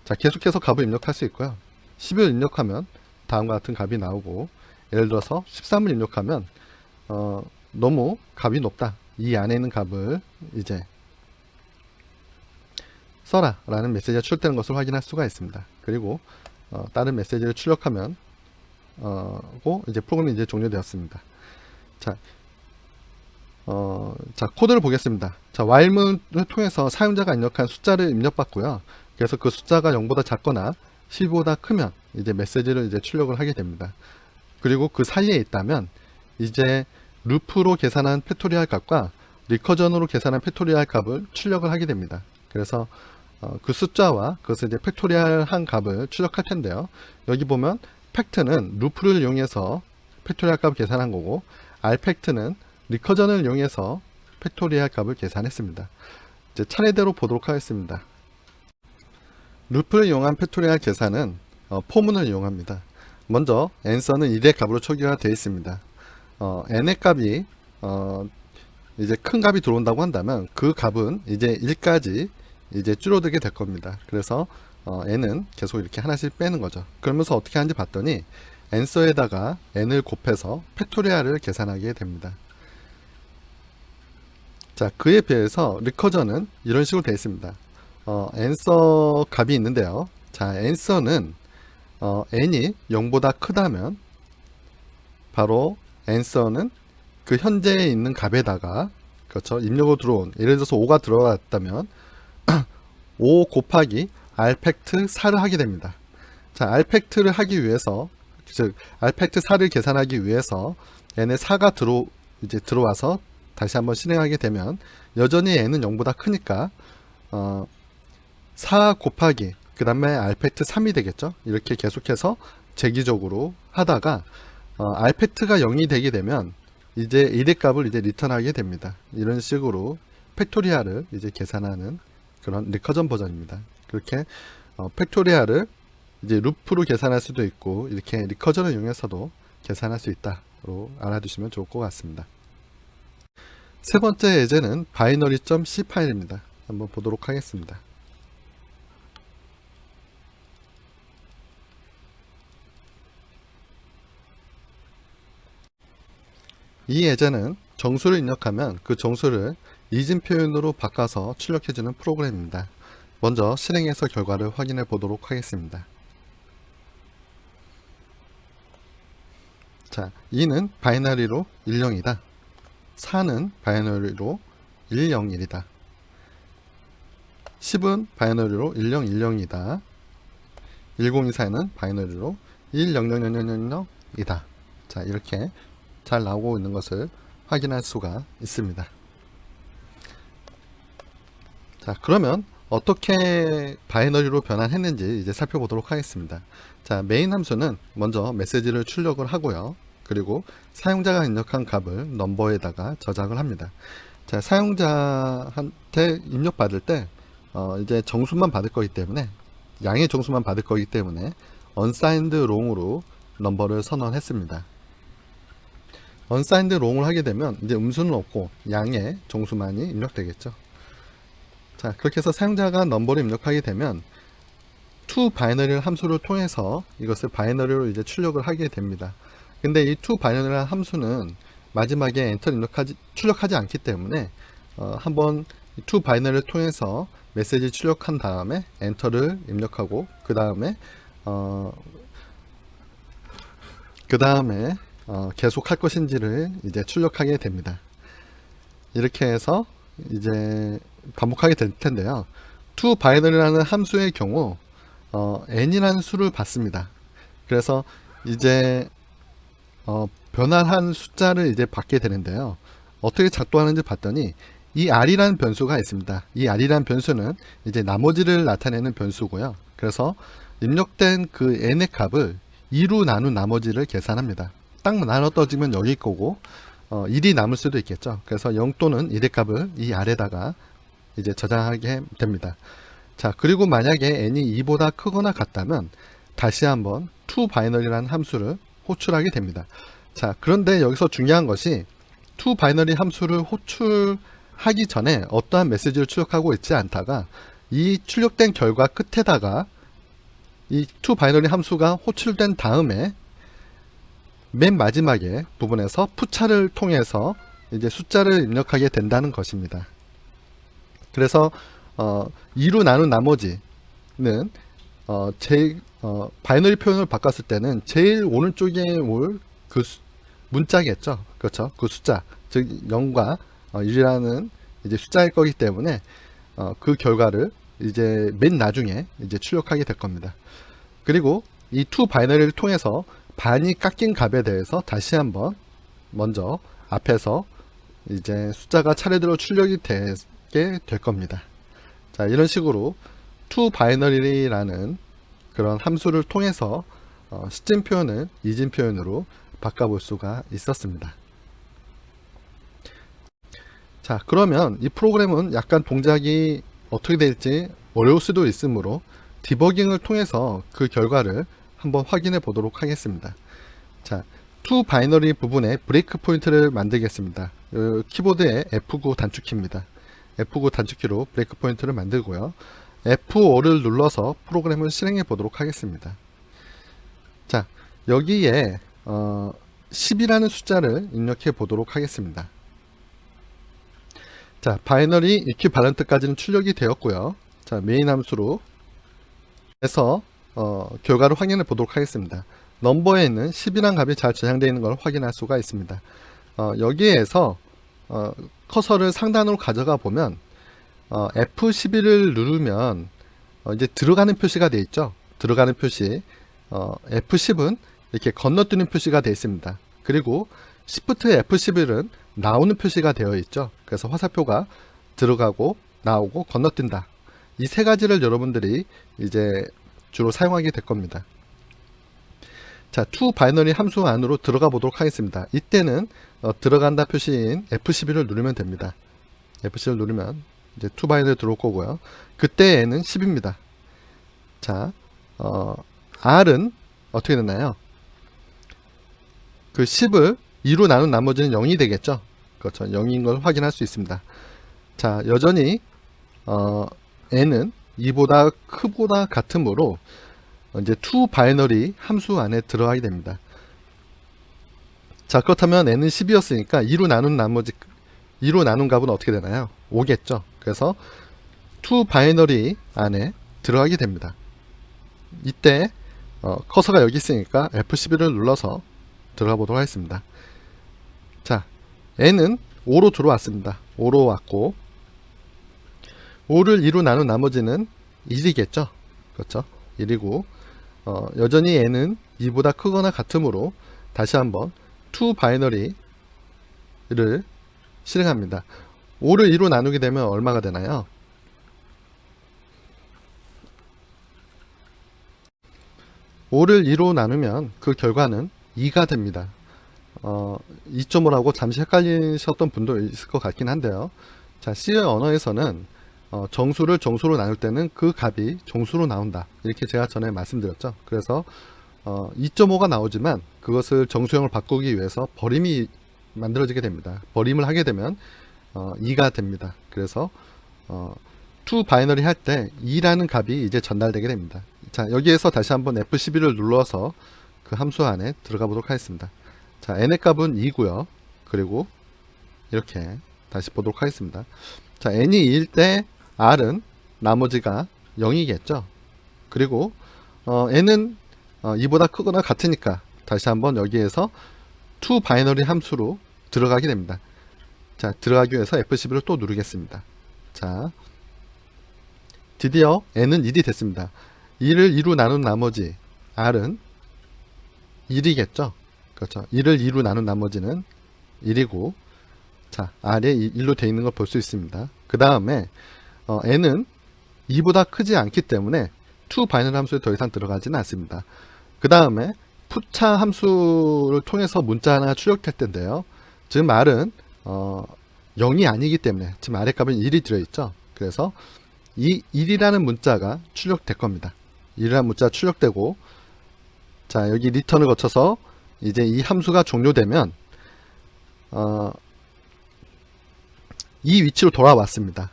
자, 계속해서 값을 입력할 수 있고요. 10을 입력하면 다음과 같은 값이 나오고, 예를 들어서 13을 입력하면 너무 값이 높다. 이 안에 있는 값을 이제 써라 라는 메시지가 출력되는 것을 확인할 수가 있습니다. 그리고 다른 메시지를 출력하면 이제 프로그램이 이제 종료되었습니다. 자, 코드를 보겠습니다. 자, while문을 통해서 사용자가 입력한 숫자를 입력받고요. 그래서 그 숫자가 0보다 작거나 10보다 크면 이제 메시지를 이제 출력을 하게 됩니다. 그리고 그 사이에 있다면 이제 루프로 계산한 팩토리얼 값과 리커전으로 계산한 팩토리얼 값을 출력을 하게 됩니다. 그래서 그 숫자와 그것을 이제 팩토리얼 한 값을 출력할 텐데요. 여기 보면 팩트는 루프를 이용해서 팩토리얼 값을 계산한 거고, r팩트는 리커전을 이용해서 팩토리얼 값을 계산했습니다. 이제 차례대로 보도록 하겠습니다. 루프를 이용한 팩토리얼 계산은 포문을 이용합니다. 먼저 answer는 1의 값으로 초기화 되어 있습니다. n의 값이 이제 큰 값이 들어온다고 한다면 그 값은 이제 1까지 이제 줄어들게 될 겁니다. 그래서 n은 계속 이렇게 하나씩 빼는 거죠. 그러면서 어떻게 하는지 봤더니 answer에다가 n을 곱해서 팩토리얼을 계산하게 됩니다. 자, 그에 비해서 리커전은 이런 식으로 되어 있습니다. answer 값이 있는데요. 자, answer는 n이 0보다 크다면 바로 answer는 그 현재에 있는 값에다가, 그렇죠, 입력으로 들어온, 예를 들어서 5가 들어갔다면 5 곱하기 r팩트 4를 하게 됩니다. 자, r팩트를 하기 위해서, 즉 r팩트 4를 계산하기 위해서 n에 4가 이제 들어와서 다시 한번 실행하게 되면 여전히 n은 0보다 크니까 4 곱하기 그 다음에 r팩트 3이 되겠죠. 이렇게 계속해서 재기적으로 하다가 r팩트가 0이 되게 되면 이제 1의 값을 이제 리턴하게 됩니다. 이런 식으로 팩토리얼을 이제 계산하는 그런 리커전 버전입니다. 그렇게 팩토리얼을 이제 루프로 계산할 수도 있고 이렇게 리커전을 이용해서도 계산할 수 있다로 알아두시면 좋을 것 같습니다. 세 번째 예제는 binary.c 파일입니다. 한번 보도록 하겠습니다. 이 예제는 정수를 입력하면 그 정수를 이진 표현으로 바꿔서 출력해주는 프로그램입니다. 먼저 실행해서 결과를 확인해 보도록 하겠습니다. 자, 2는 바이너리로 10이다. 4는 바이너리로 101이다. 10은 바이너리로 1010이다. 1024는 바이너리로 100000이다. 자, 이렇게 잘 나오고 있는 것을 확인할 수가 있습니다. 자, 그러면 어떻게 바이너리로 변환했는지 이제 살펴보도록 하겠습니다. 자, 메인 함수는 먼저 메시지를 출력을 하고요. 그리고 사용자가 입력한 값을 넘버에다가 저장을 합니다. 자, 사용자한테 입력받을 때 이제 정수만 받을 거기 때문에, 양의 정수만 받을 거기 때문에 unsigned long으로 넘버를 선언했습니다. unsigned long을 하게 되면 이제 음수는 없고 양의 정수만이 입력되겠죠. 자, 그렇게 해서 사용자가 넘버를 입력하게 되면 to 바이너리 함수를 통해서 이것을 바이너리로 이제 출력을 하게 됩니다. 근데 이 to 바이너리 함수는 마지막에 엔터를 출력하지 않기 때문에 한번 to 바이너리를 통해서 메시지 출력한 다음에 엔터를 입력하고 그 다음에 계속 할 것인지를 이제 출력하게 됩니다. 이렇게 해서 이제 반복하게 될 텐데요. to 바이너리라는 함수의 경우 n이라는 수를 받습니다. 그래서 이제 변환한 숫자를 이제 받게 되는데요. 어떻게 작동하는지 봤더니 이 r이라는 변수가 있습니다. 이 r이라는 변수는 이제 나머지를 나타내는 변수고요. 그래서 입력된 그 n의 값을 2로 나눈 나머지를 계산합니다. 딱 나눠 떠지면 여기 거고 1이 남을 수도 있겠죠. 그래서 0 또는 1의 값을 이 r에다가 이제 저장하게 됩니다. 자, 그리고 만약에 n이 2보다 크거나 같다면 다시 한번 to 바이너리라는 함수를 호출하게 됩니다. 자, 그런데 여기서 중요한 것이 to 바이너리 함수를 호출하기 전에 어떠한 메시지를 출력하고 있지 않다가 이 출력된 결과 끝에다가 이 to 바이너리 함수가 호출된 다음에 맨 마지막에 부분에서 푸차를 통해서 이제 숫자를 입력하게 된다는 것입니다. 그래서 2로 나눈 나머지는 바이너리 표현을 바꿨을 때는 제일 오른쪽에 올 그 문자겠죠. 그렇죠. 그 숫자, 즉 0과 1이라는 이제 숫자일 거기 때문에 그 결과를 이제 맨 나중에 이제 출력하게 될 겁니다. 그리고 이 to 바이너리를 통해서 반이 깎인 값에 대해서 다시 한번 먼저 앞에서 이제 숫자가 차례대로 출력이 되게 될 겁니다. 자, 이런 식으로 to 바이너리라는 그런 함수를 통해서 시즌 표현을 이진 표현으로 바꿔볼 수가 있었습니다. 자, 그러면 이 프로그램은 약간 동작이 어떻게 될지 어려울 수도 있으므로 디버깅을 통해서 그 결과를 한번 확인해 보도록 하겠습니다. 자, to 바이너리 부분에 브레이크 포인트를 만들겠습니다. 키보드의 F9 단축키입니다. F9 단축키로 브레이크 포인트를 만들고요. F5를 눌러서 프로그램을 실행해 보도록 하겠습니다. 자, 여기에 10이라는 숫자를 입력해 보도록 하겠습니다. 자, 바이너리 이퀴발런트까지는 출력이 되었고요. 자, 메인 함수로 해서 결과를 확인해 보도록 하겠습니다. 넘버에 있는 10이라는 값이 잘 저장되어 있는 걸 확인할 수가 있습니다. 여기에서 커서를 상단으로 가져가 보면 F11을 누르면 이제 들어가는 표시가 되어 있죠. 들어가는 표시. F10은 이렇게 건너뛰는 표시가 되어 있습니다. 그리고 Shift F11은 나오는 표시가 되어 있죠. 그래서 화살표가 들어가고 나오고 건너뛴다. 이 세 가지를 여러분들이 이제 주로 사용하게 될 겁니다. 자, to 바이너리 함수 안으로 들어가 보도록 하겠습니다. 이때는 들어간다 표시인 F11을 누르면 됩니다. F11을 누르면 이제 to 바이너리 들어올 거고요. 그때에는 10입니다. 자, R은 어떻게 되나요? 그 10을 2로 나눈 나머지는 0이 되겠죠. 그렇죠. 0인 걸 확인할 수 있습니다. 자, 여전히 n은 2보다 크보다 같으므로 이제 to 바이너리 함수 안에 들어가게 됩니다. 자, 그렇다면 n은 10이었으니까 2로 나눈 값은 어떻게 되나요? 5겠죠. 그래서 to 바이너리 안에 들어가게 됩니다. 이때 커서가 여기 있으니까 F11을 눌러서 들어가 보도록 하겠습니다. 자, n은 5로 들어왔습니다. 5로 왔고 5를 2로 나눈 나머지는 1이겠죠. 그렇죠. 1이고 여전히 n은 2보다 크거나 같으므로 다시 한번 to 바이너리를 실행합니다. 5를 2로 나누게 되면 얼마가 되나요? 5를 2로 나누면 그 결과는 2가 됩니다. 2.5라고 잠시 헷갈리셨던 분도 있을 것 같긴 한데요. 자, C의 언어에서는 정수를 정수로 나눌 때는 그 값이 정수로 나온다. 이렇게 제가 전에 말씀드렸죠. 그래서 2.5가 나오지만 그것을 정수형을 바꾸기 위해서 버림이 만들어지게 됩니다. 버림을 하게 되면 2가 됩니다. 그래서 to 바이너리 할 때 2라는 값이 이제 전달되게 됩니다. 자, 여기에서 다시 한번 F11을 눌러서 그 함수 안에 들어가 보도록 하겠습니다. 자, n의 값은 2고요. 그리고 이렇게 다시 보도록 하겠습니다. 자, n이 2일 때 r은 나머지가 0이겠죠. 그리고 n은 2보다 크거나 같으니까 다시 한번 여기에서 to 바이너리 함수로 들어가게 됩니다. 자, 들어가기 위해서 F11을 또 누르겠습니다. 자, 드디어 n은 1이 됐습니다. 2를 2로 나눈 나머지 r은 1이겠죠. 그렇죠. 1을 2로 나눈 나머지는 1이고, 자, r에 1로 되어 있는 걸 볼 수 있습니다. 그 다음에 n은 2보다 크지 않기 때문에 to 바이너리 함수에 더 이상 들어가지는 않습니다. 그 다음에 푸차 함수를 통해서 문자 하나 출력될 텐데요. 지금 r은 0이 아니기 때문에 지금 r의 값은 1이 들어있죠. 그래서 이 1이라는 문자가 출력될 겁니다. 1이라는 문자가 출력되고, 자, 여기 리턴을 거쳐서 이제 이 함수가 종료되면 이 위치로 돌아왔습니다.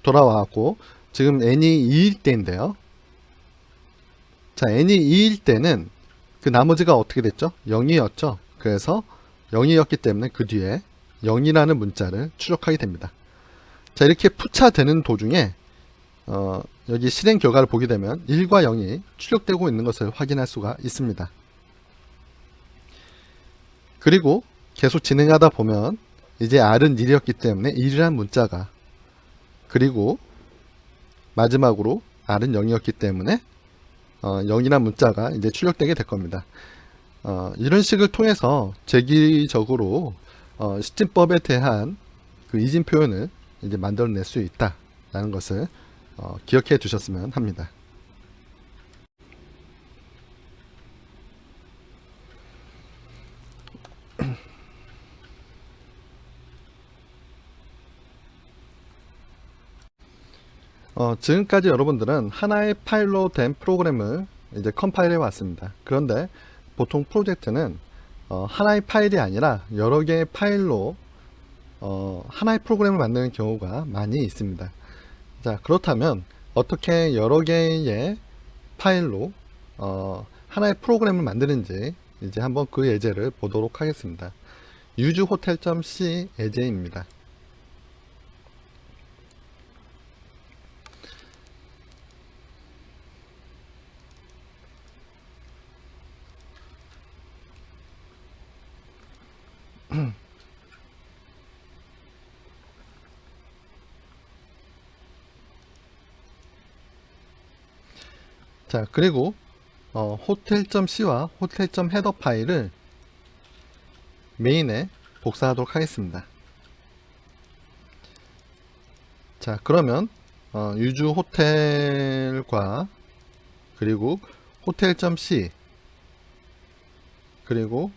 돌아와갖고 지금 n이 2일 때인데요. 자, n이 2일 때는 그 나머지가 어떻게 됐죠? 0이었죠. 그래서 0이었기 때문에 그 뒤에 0이라는 문자를 출력하게 됩니다. 자, 이렇게 푸차되는 도중에 여기 실행 결과를 보게 되면 1과 0이 출력되고 있는 것을 확인할 수가 있습니다. 그리고 계속 진행하다 보면 이제 r은 1이었기 때문에 1이라는 문자가, 그리고 마지막으로 r은 0이었기 때문에 0이라는 문자가 이제 출력되게 될 겁니다. 이런 식을 통해서 재기적으로 시침법에 대한 그 이진 표현을 이제 만들어낼 수 있다라는 것을 기억해 두셨으면 합니다. 지금까지 여러분들은 하나의 파일로 된 프로그램을 이제 컴파일해 왔습니다. 그런데 보통 프로젝트는 하나의 파일이 아니라 여러 개의 파일로 하나의 프로그램을 만드는 경우가 많이 있습니다. 자, 그렇다면 어떻게 여러 개의 파일로 하나의 프로그램을 만드는지 이제 한번 그 예제를 보도록 하겠습니다. usehotel.c 예제입니다. 자, 그리고 hotel.c와 hotel.header 파일을 메인에 복사하도록 하겠습니다. 자, 그러면 usehotel과 그리고 hotel.c 그리고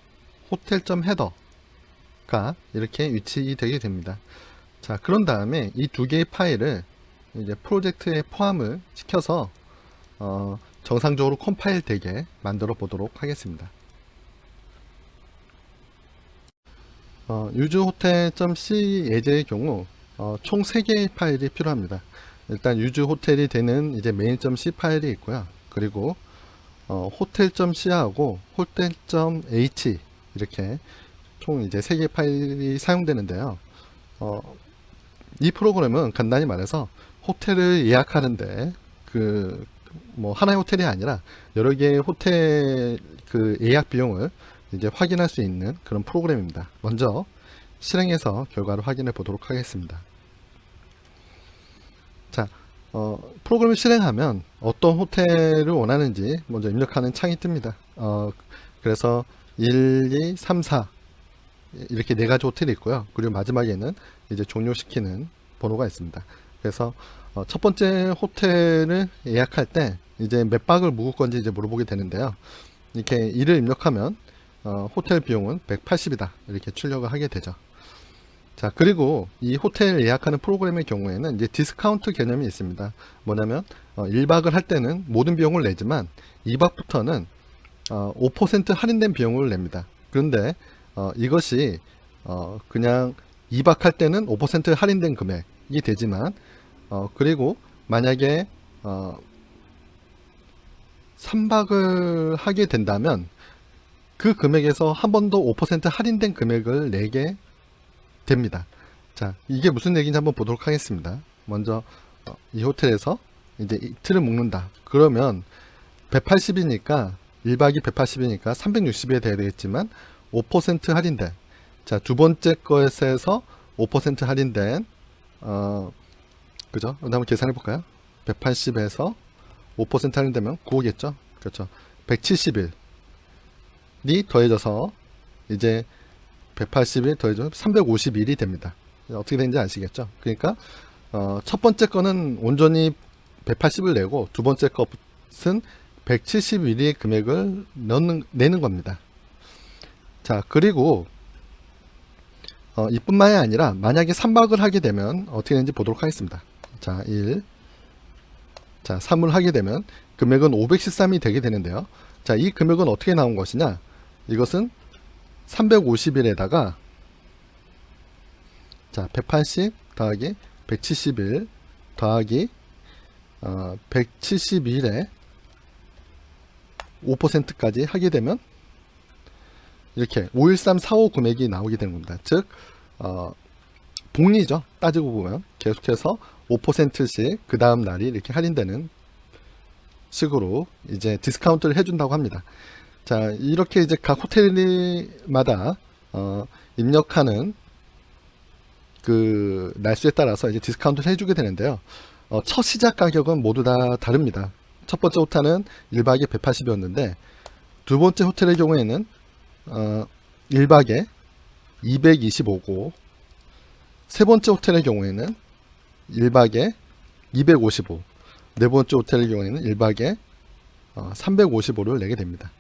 hotel.header가 이렇게 위치되게 됩니다. 자, 그런 다음에 이 두 개의 파일을 이제 프로젝트에 포함을 시켜서 정상적으로 컴파일 되게 만들어 보도록 하겠습니다. usehotel.c 예제의 경우 총 3개의 파일이 필요합니다. 일단 usehotel이 되는 이제 main.c 파일이 있고요. 그리고 hotel.c하고 hotel.h 이렇게 총 이제 3개의 파일이 사용되는데요. 이 프로그램은 간단히 말해서 호텔을 예약하는데 뭐 하나의 호텔이 아니라 여러 개의 호텔 그 예약 비용을 이제 확인할 수 있는 그런 프로그램입니다. 먼저 실행해서 결과를 확인해 보도록 하겠습니다. 프로그램을 실행하면 어떤 호텔을 원하는지 먼저 입력하는 창이 뜹니다. 그래서 1, 2, 3, 4 이렇게 네 가지 호텔이 있고요. 그리고 마지막에는 이제 종료시키는 번호가 있습니다. 그래서 첫 번째 호텔을 예약할 때 이제 몇 박을 묵을 건지 이제 물어보게 되는데요. 이렇게 이를 입력하면 호텔 비용은 180이다 이렇게 출력을 하게 되죠. 자, 그리고 이 호텔 예약하는 프로그램의 경우에는 이제 디스카운트 개념이 있습니다. 뭐냐면 1박을 할 때는 모든 비용을 내지만 2박부터는 5% 할인된 비용을 냅니다. 그런데 이것이 그냥 2박 할 때는 5% 할인된 금액이 되지만 그리고 만약에 3박을 하게 된다면 그 금액에서 한 번 더 5% 할인된 금액을 내게 됩니다. 자, 이게 무슨 얘기인지 한번 보도록 하겠습니다. 먼저 이 호텔에서 이제 이틀을 묵는다. 그러면 180이니까 1박이 180이니까 360에 돼야 되겠지만 5% 할인된, 자, 두 번째 것에서 5% 할인된 그죠? 한번 계산해 볼까요? 180에서 5% 할인되면 9오겠죠? 그렇죠. 170일이 더해져서 이제 180일 더해져 351이 됩니다. 어떻게 되는지 아시겠죠? 그러니까 첫 번째 거는 온전히 180을 내고 두 번째 것은 171의 금액을 내는 겁니다. 자, 그리고 이뿐만이 아니라 만약에 3박을 하게 되면 어떻게 되는지 보도록 하겠습니다. 자, 1, 자, 3을 하게 되면 금액은 513이 되게 되는데요. 자, 이 금액은 어떻게 나온 것이냐? 이것은 350일에다가 자, 180 더하기 171 더하기 171에 5%까지 하게 되면 이렇게 51345 금액이 나오게 되는 겁니다. 즉 복리죠. 따지고 보면 계속해서 5%씩 그 다음 날이 이렇게 할인되는 식으로 이제 디스카운트를 해준다고 합니다. 자, 이렇게 이제 각 호텔마다 입력하는 그 날수에 따라서 이제 디스카운트를 해주게 되는데요. 첫 시작 가격은 모두 다 다릅니다. 첫 번째 호텔은 1박에 180이었는데 두 번째 호텔의 경우에는 1박에 225고 세 번째 호텔의 경우에는 1박에 255, 네 번째 호텔의 경우에는 1박에 355를 내게 됩니다.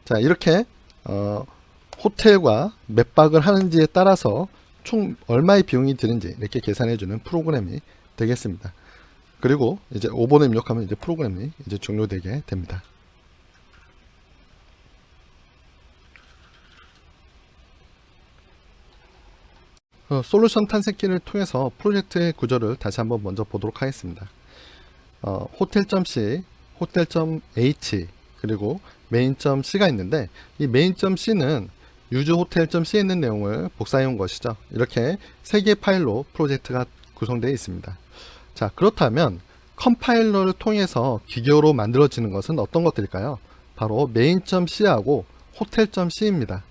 자, 이렇게 호텔과 몇 박을 하는지에 따라서 총 얼마의 비용이 드는지 이렇게 계산해주는 프로그램이 되겠습니다. 그리고 이제 5번을 입력하면 이제 프로그램이 이제 종료되게 됩니다. 솔루션 탐색기를 통해서 프로젝트의 구조를 다시 한번 먼저 보도록 하겠습니다. 호텔.c, 호텔.h 그리고 메인.c가 있는데 이 메인.c는 usehotel.c에 있는 내용을 복사해 온 것이죠. 이렇게 세 개의 파일로 프로젝트가 구성되어 있습니다. 자, 그렇다면 컴파일러를 통해서 기계로 만들어지는 것은 어떤 것들일까요? 바로 main.c하고 hotel.c입니다.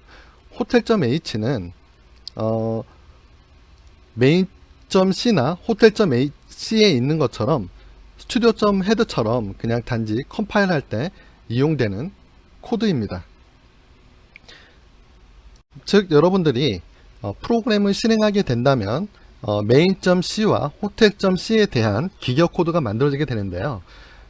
hotel.h는 main.c나 hotel.h에 있는 것처럼 studio.head처럼 그냥 단지 컴파일 할 때 이용되는 코드입니다. 즉 여러분들이 프로그램을 실행하게 된다면 main.c와 hotel.c에 대한 기계어 코드가 만들어지게 되는데요.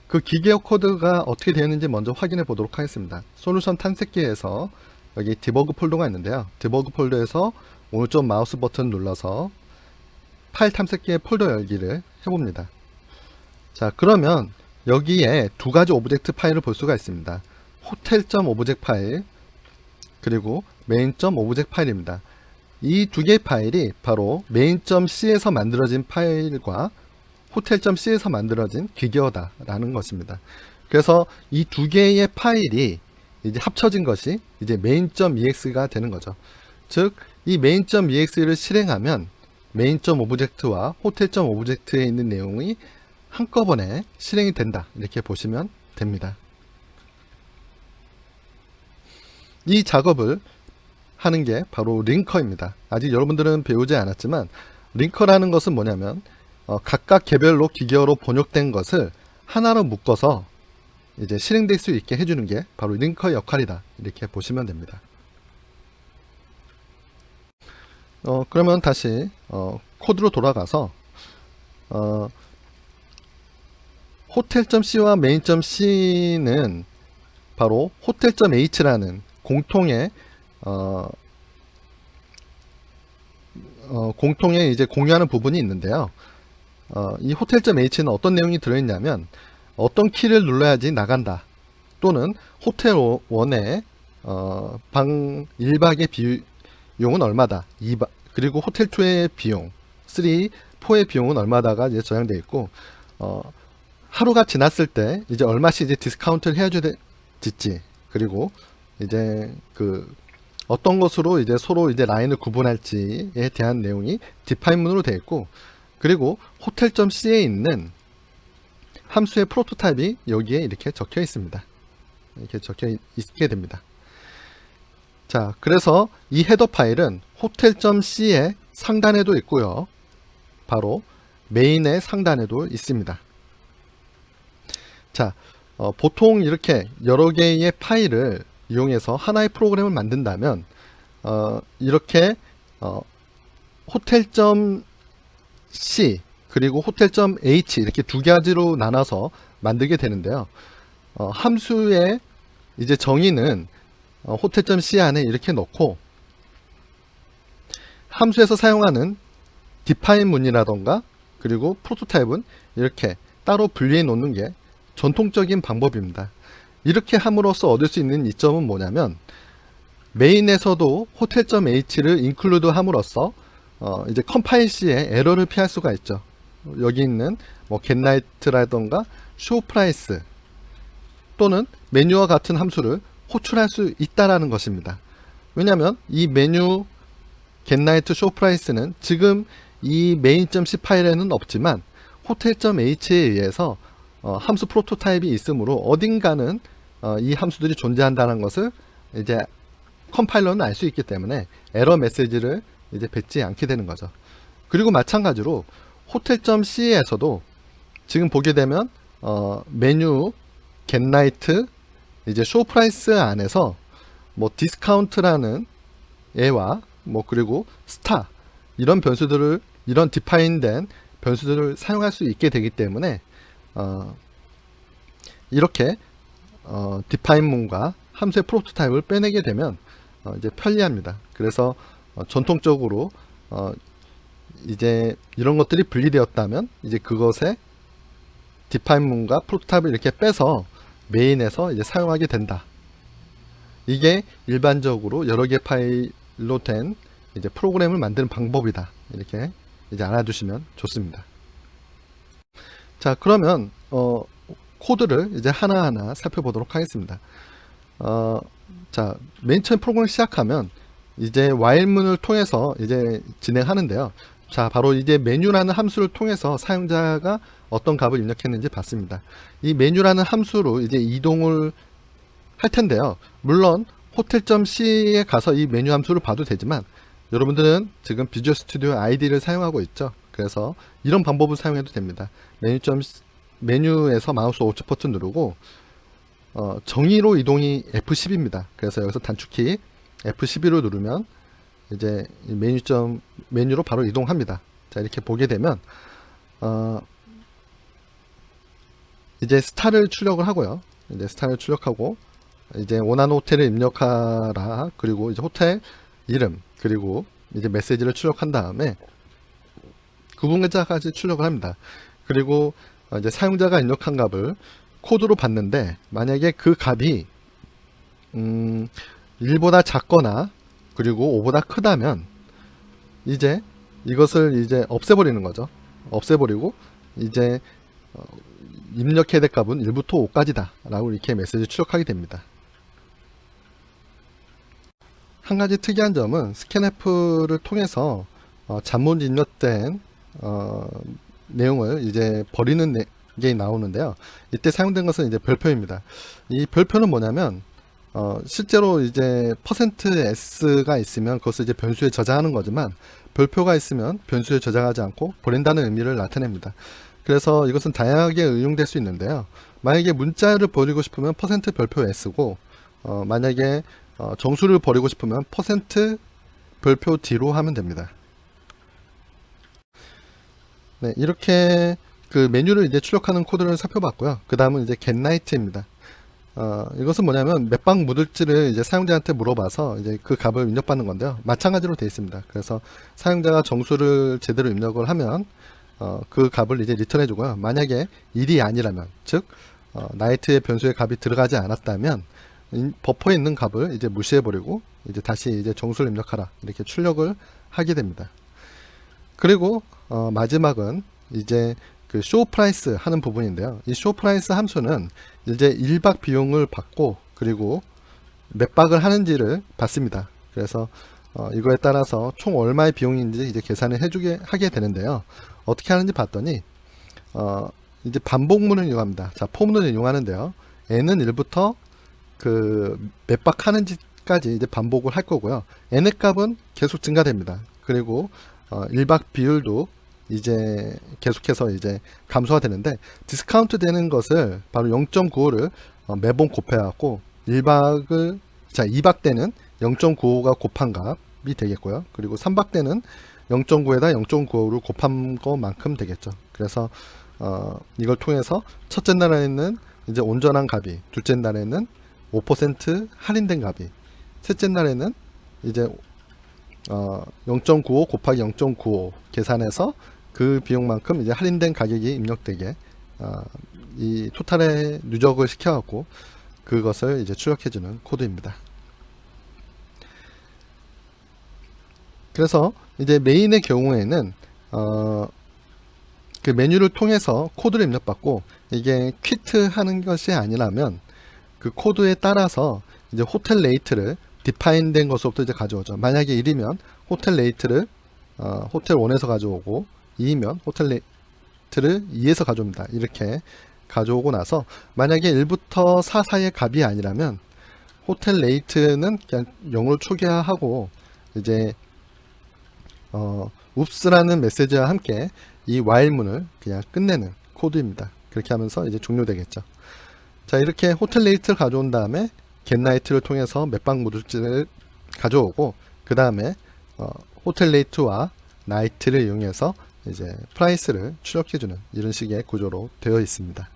그 기계어 코드가 어떻게 되었는지 먼저 확인해 보도록 하겠습니다. 솔루션 탐색기에서 여기 디버그 폴더가 있는데요. 디버그 폴더에서 오른쪽 마우스 버튼 눌러서 파일 탐색기의 폴더 열기를 해봅니다. 자, 그러면 여기에 두 가지 오브젝트 파일을 볼 수가 있습니다. hotel.obj 파일 그리고 main.obj 파일입니다. 이 두 개의 파일이 바로 main.c에서 만들어진 파일과 hotel.c에서 만들어진 기계어다 라는 것입니다. 그래서 이 두 개의 파일이 이제 합쳐진 것이 이제 main.ex가 되는 거죠. 즉 이 main.ex를 실행하면 main.obj와 hotel.obj에 있는 내용이 한꺼번에 실행이 된다 이렇게 보시면 됩니다. 이 작업을 하는 게 바로 링커입니다. 아직 여러분들은 배우지 않았지만 링커라는 것은 뭐냐면 각각 개별로 기계어로 번역된 것을 하나로 묶어서 이제 실행될 수 있게 해주는 게 바로 링커의 역할이다. 이렇게 보시면 됩니다. 그러면 다시 코드로 돌아가서 호텔.c와 메인.c는 바로 호텔.h라는 공통의 공통의 이제 공유하는 부분이 있는데요. 이 호텔.h는 어떤 내용이 들어있냐면 어떤 키를 눌러야지 나간다, 또는 호텔 1의 방 1박의 비용은 얼마다, 2박, 그리고 호텔 2의 비용, 3, 4의 비용은 얼마다가 이제 저장되어 있고, 하루가 지났을 때 이제 얼마씩 이제 디스카운트를 해야지, 그리고 이제 그 어떤 것으로 이제 서로 이제 라인을 구분할지에 대한 내용이 디파인문으로 되어 있고, 그리고 호텔.c에 있는 함수의 프로토타입이 여기에 이렇게 적혀 있습니다. 이렇게 적혀 있게 됩니다. 자, 그래서 이 헤더 파일은 호텔.c의 상단에도 있고요, 바로 메인의 상단에도 있습니다. 자, 보통 이렇게 여러 개의 파일을 이용해서 하나의 프로그램을 만든다면 이렇게 호텔.c 그리고 호텔.h 이렇게 두 가지로 나눠서 만들게 되는데요. 함수의 이제 정의는 호텔.c 안에 이렇게 넣고, 함수에서 사용하는 디파인 문이라던가 그리고 프로토타입은 이렇게 따로 분리해 놓는 게 전통적인 방법입니다. 이렇게 함으로써 얻을 수 있는 이점은 뭐냐면, 메인에서도 호텔.h를 인클루드 함으로써 이제 컴파일 시에 에러를 피할 수가 있죠. 여기 있는 뭐 getNight라던가 showPrice 또는 메뉴와 같은 함수를 호출할 수 있다라는 것입니다. 왜냐하면 이 메뉴 getNight showPrice는 지금 이 main.c 파일에는 없지만 호텔.h에 의해서 함수 프로토타입이 있으므로 어딘가는 이 함수들이 존재한다는 것을 이제 컴파일러는 알 수 있기 때문에 에러 메시지를 이제 뱉지 않게 되는 거죠. 그리고 마찬가지로 호텔.c에서도 지금 보게 되면 메뉴 getNight 이제 showPrice 안에서 뭐 디스카운트라는 애와 뭐 그리고 스타 이런 변수들을, 이런 디파인된 변수들을 사용할 수 있게 되기 때문에 이렇게 디파인문과 함수의 프로토타입을 빼내게 되면 이제 편리합니다. 그래서 전통적으로 이제 이런 것들이 분리되었다면 이제 그것에 디파인문과 프로토타입을 이렇게 빼서 메인에서 이제 사용하게 된다. 이게 일반적으로 여러 개 파일로 된 이제 프로그램을 만드는 방법이다. 이렇게 이제 알아두시면 좋습니다. 자, 그러면 코드를 이제 하나하나 살펴보도록 하겠습니다. 자, 맨 처음 프로그램을 시작하면 이제 while문을 통해서 이제 진행하는데요. 자, 바로 이제 메뉴라는 함수를 통해서 사용자가 어떤 값을 입력했는지 봤습니다. 이 메뉴라는 함수로 이제 이동을 할 텐데요. 물론 호텔.c에 가서 이 메뉴 함수를 봐도 되지만 여러분들은 지금 비주얼 스튜디오 ID를 사용하고 있죠. 그래서 이런 방법을 사용해도 됩니다. 메뉴에서 마우스 우측 버튼 누르고 정의로 이동이 F10입니다. 그래서 여기서 단축키 F11로 누르면 이제 메뉴로 바로 이동합니다. 자, 이렇게 보게 되면 이제 스타를 출력을 하고요. 이제 스타를 출력하고 이제 원하는 호텔을 입력하라. 그리고 이제 호텔 이름 그리고 이제 메시지를 출력한 다음에 구분계좌까지 출력을 합니다. 그리고 이제 사용자가 입력한 값을 코드로 봤는데 만약에 그 값이 1보다 작거나 그리고 5보다 크다면 이제 이것을 이제 없애버리는 거죠. 없애버리고 이제 입력해야 될 값은 1부터 5까지다 라고 이렇게 메시지 출력하게 됩니다. 한 가지 특이한 점은 스캔F를 통해서 잘못 입력된 내용을 이제 버리는 게 나오는데요. 이때 사용된 것은 이제 별표입니다. 이 별표는 뭐냐면 실제로 이제 %s가 있으면 그것을 이제 변수에 저장하는 거지만 별표가 있으면 변수에 저장하지 않고 버린다는 의미를 나타냅니다. 그래서 이것은 다양하게 응용될 수 있는데요. 만약에 문자를 버리고 싶으면 %별표 S고, 만약에 정수를 버리고 싶으면 %별표 D로 하면 됩니다. 네, 이렇게 그 메뉴를 이제 출력하는 코드를 살펴봤고요. 그 다음은 이제 getNight입니다. 이것은 뭐냐면 몇 방 묻을지를 이제 사용자한테 물어봐서 이제 그 값을 입력받는 건데요. 마찬가지로 되어 있습니다. 그래서 사용자가 정수를 제대로 입력을 하면 그 값을 이제 리턴해 주고요. 만약에 1이 아니라면, 즉 나이트의 변수의 값이 들어가지 않았다면 버퍼에 있는 값을 이제 무시해 버리고 이제 다시 이제 정수를 입력하라, 이렇게 출력을 하게 됩니다. 그리고 마지막은 이제 그 show price 하는 부분인데요. 이 show price 함수는 이제 1박 비용을 받고 그리고 몇 박을 하는지를 받습니다. 그래서 이거에 따라서 총 얼마의 비용인지 이제 계산을 해주게 하게 되는데요. 어떻게 하는지 봤더니 이제 반복문을 이용합니다. 자, 포문을 이용하는데요. n은 1부터 그 몇 박 하는지까지 이제 반복을 할 거고요. n의 값은 계속 증가됩니다. 그리고 1박 비율도 이제 계속해서 이제 감소가 되는데, 디스카운트 되는 것을 바로 0.95를 매번 곱해갖고 1박을, 자, 2박 때는 0.95가 곱한 값이 되겠고요. 그리고 3박 때는 0.9에다 0.95를 곱한 것만큼 되겠죠. 그래서 이걸 통해서 첫째 날에는 이제 온전한 값이, 둘째 날에는 5% 할인된 값이, 셋째 날에는 이제 0.95 곱하기 0.95 계산해서 그 비용만큼 이제 할인된 가격이 입력되게 이 토탈에 누적을 시켜갖고 그것을 이제 출력해주는 코드입니다. 그래서 이제 메인의 경우에는 그 메뉴를 통해서 코드를 입력받고, 이게 퀴트 하는 것이 아니라면 그 코드에 따라서 이제 호텔 레이트를 디파인 된 것으로부터 이제 가져오죠. 만약에 1이면 호텔 레이트를 호텔 1에서 가져오고, 2이면 호텔 레이트를 2에서 가져옵니다. 이렇게 가져오고 나서 만약에 1부터 4 사이의 값이 아니라면 호텔 레이트는 그냥 0으로 초기화하고 이제 웁스라는 메시지와 함께 이 while문을 그냥 끝내는 코드입니다. 그렇게 하면서 이제 종료되겠죠. 자, 이렇게 호텔 레이트를 가져온 다음에 getNight를 통해서 몇 방 묻을지를 가져오고, 그 다음에 호텔 레이트와 나이트를 이용해서 이제 프라이스를 출력해주는 이런 식의 구조로 되어 있습니다.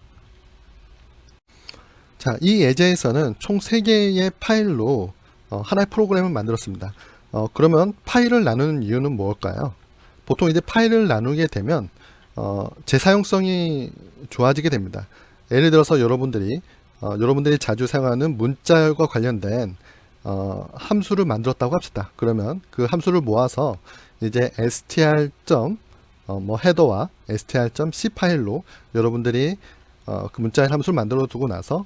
자, 이 예제에서는 총 3개의 파일로 하나의 프로그램을 만들었습니다. 그러면 파일을 나누는 이유는 무엇일까요? 보통 이제 파일을 나누게 되면 재사용성이 좋아지게 됩니다. 예를 들어서 여러분들이 자주 사용하는 문자열과 관련된 함수를 만들었다고 합시다. 그러면 그 함수를 모아서 이제 str. 헤더와 str.c 파일로 여러분들이 그 문자열 함수를 만들어 두고 나서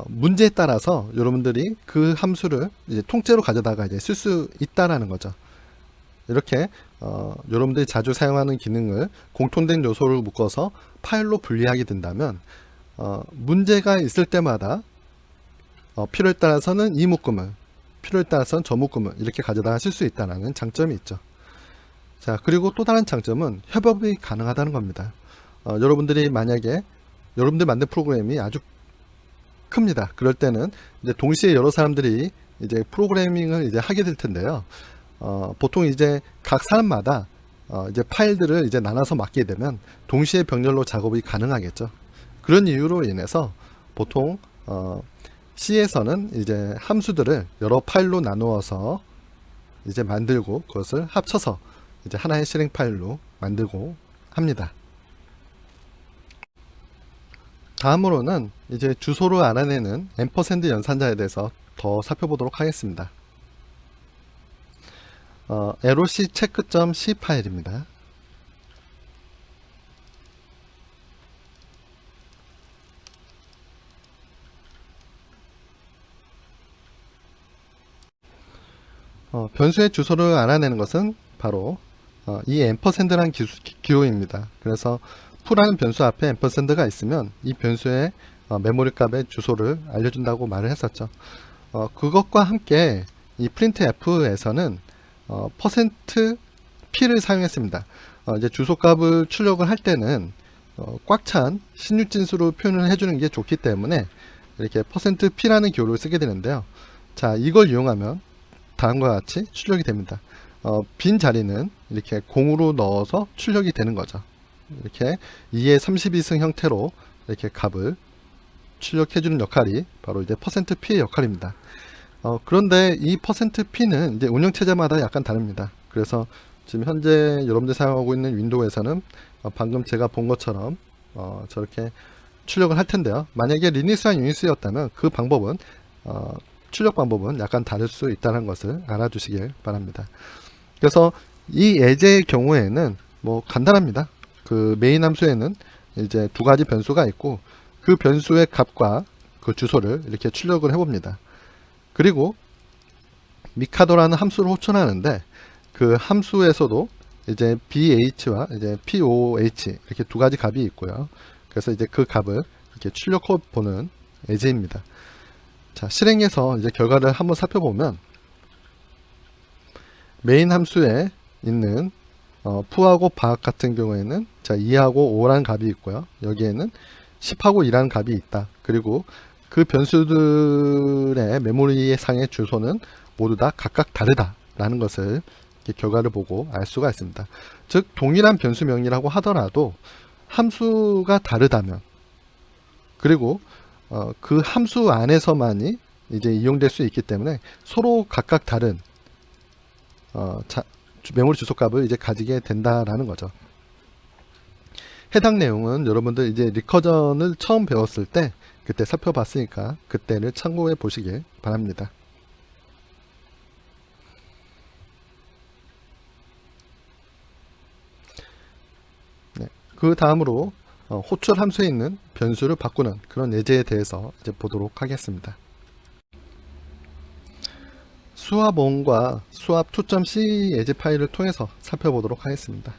문제에 따라서 여러분들이 그 함수를 이제 통째로 가져다가 이제 쓸 수 있다라는 거죠. 이렇게 여러분들이 자주 사용하는 기능을 공통된 요소를 묶어서 파일로 분리하게 된다면 문제가 있을 때마다 필요에 따라서는 이 묶음을, 필요에 따라서는 저 묶음을 이렇게 가져다가 쓸 수 있다는 장점이 있죠. 자, 그리고 또 다른 장점은 협업이 가능하다는 겁니다. 여러분들이 만약에 여러분들 만든 프로그램이 아주 큽니다. 그럴 때는 이제 동시에 여러 사람들이 이제 프로그래밍을 이제 하게 될 텐데요. 보통 이제 각 사람마다 이제 파일들을 이제 나눠서 맡게 되면 동시에 병렬로 작업이 가능하겠죠. 그런 이유로 인해서 보통 C에서는 이제 함수들을 여러 파일로 나누어서 이제 만들고 그것을 합쳐서 이제 하나의 실행 파일로 만들고 합니다. 다음으로는 이제 주소를 알아내는 앰퍼샌드 연산자에 대해서 더 살펴보도록 하겠습니다. roc 체크.c 파일입니다. 변수의 주소를 알아내는 것은 바로 이 앰퍼샌드라는 기호입니다. 그래서 풀하는 변수 앞에 앰퍼샌드가 있으면 이 변수의 메모리 값의 주소를 알려준다고 말을 했었죠. 그것과 함께 이 printf에서는 P를 사용했습니다. 이제 주소값을 출력을 할 때는 꽉 찬 신유진수로 표현을 해주는 게 좋기 때문에 이렇게 %P라는 기호를 쓰게 되는데요. 자, 이걸 이용하면 다음과 같이 출력이 됩니다. 빈 자리는 이렇게 공으로 넣어서 출력이 되는 거죠. 이렇게 2의 32승 형태로 이렇게 값을 출력해주는 역할이 바로 이제 %P의 역할입니다. 그런데 이 %P는 이제 운영체제마다 약간 다릅니다. 그래서 지금 현재 여러분들 사용하고 있는 윈도우에서는 방금 제가 본 것처럼 저렇게 출력을 할 텐데요. 만약에 리눅스와 유닉스였다면 그 방법은 출력 방법은 약간 다를 수 있다는 것을 알아두시길 바랍니다. 그래서 이 예제의 경우에는 뭐 간단합니다. 그 메인 함수에는 이제 두 가지 변수가 있고 그 변수의 값과 그 주소를 이렇게 출력을 해봅니다. 그리고 미카도라는 함수를 호출하는데 그 함수에서도 이제 BH와 이제 POH 이렇게 두 가지 값이 있고요. 그래서 이제 그 값을 이렇게 출력해 보는 예제입니다. 자, 실행해서 이제 결과를 한번 살펴보면 메인 함수에 있는 푸하고 박 같은 경우에는 자 2하고 5라는 값이 있고요. 여기에는 10하고 2라는 값이 있다. 그리고 그 변수들의 메모리 상의 주소는 모두 다 각각 다르다라는 것을 이렇게 결과를 보고 알 수가 있습니다. 즉 동일한 변수명이라고 하더라도 함수가 다르다면 그리고 그 함수 안에서만이 이제 이용될 수 있기 때문에 서로 각각 다른 메모리 주소값을 이제 가지게 된다라는 거죠. 해당 내용은 여러분들 이제 리커전을 처음 배웠을 때 그때 살펴봤으니까 그때를 참고해 보시길 바랍니다. 네, 그 다음으로 호출 함수에 있는 변수를 바꾸는 그런 예제에 대해서 이제 보도록 하겠습니다. 수압 on과 수압 2.c 예제 파일을 통해서 살펴보도록 하겠습니다.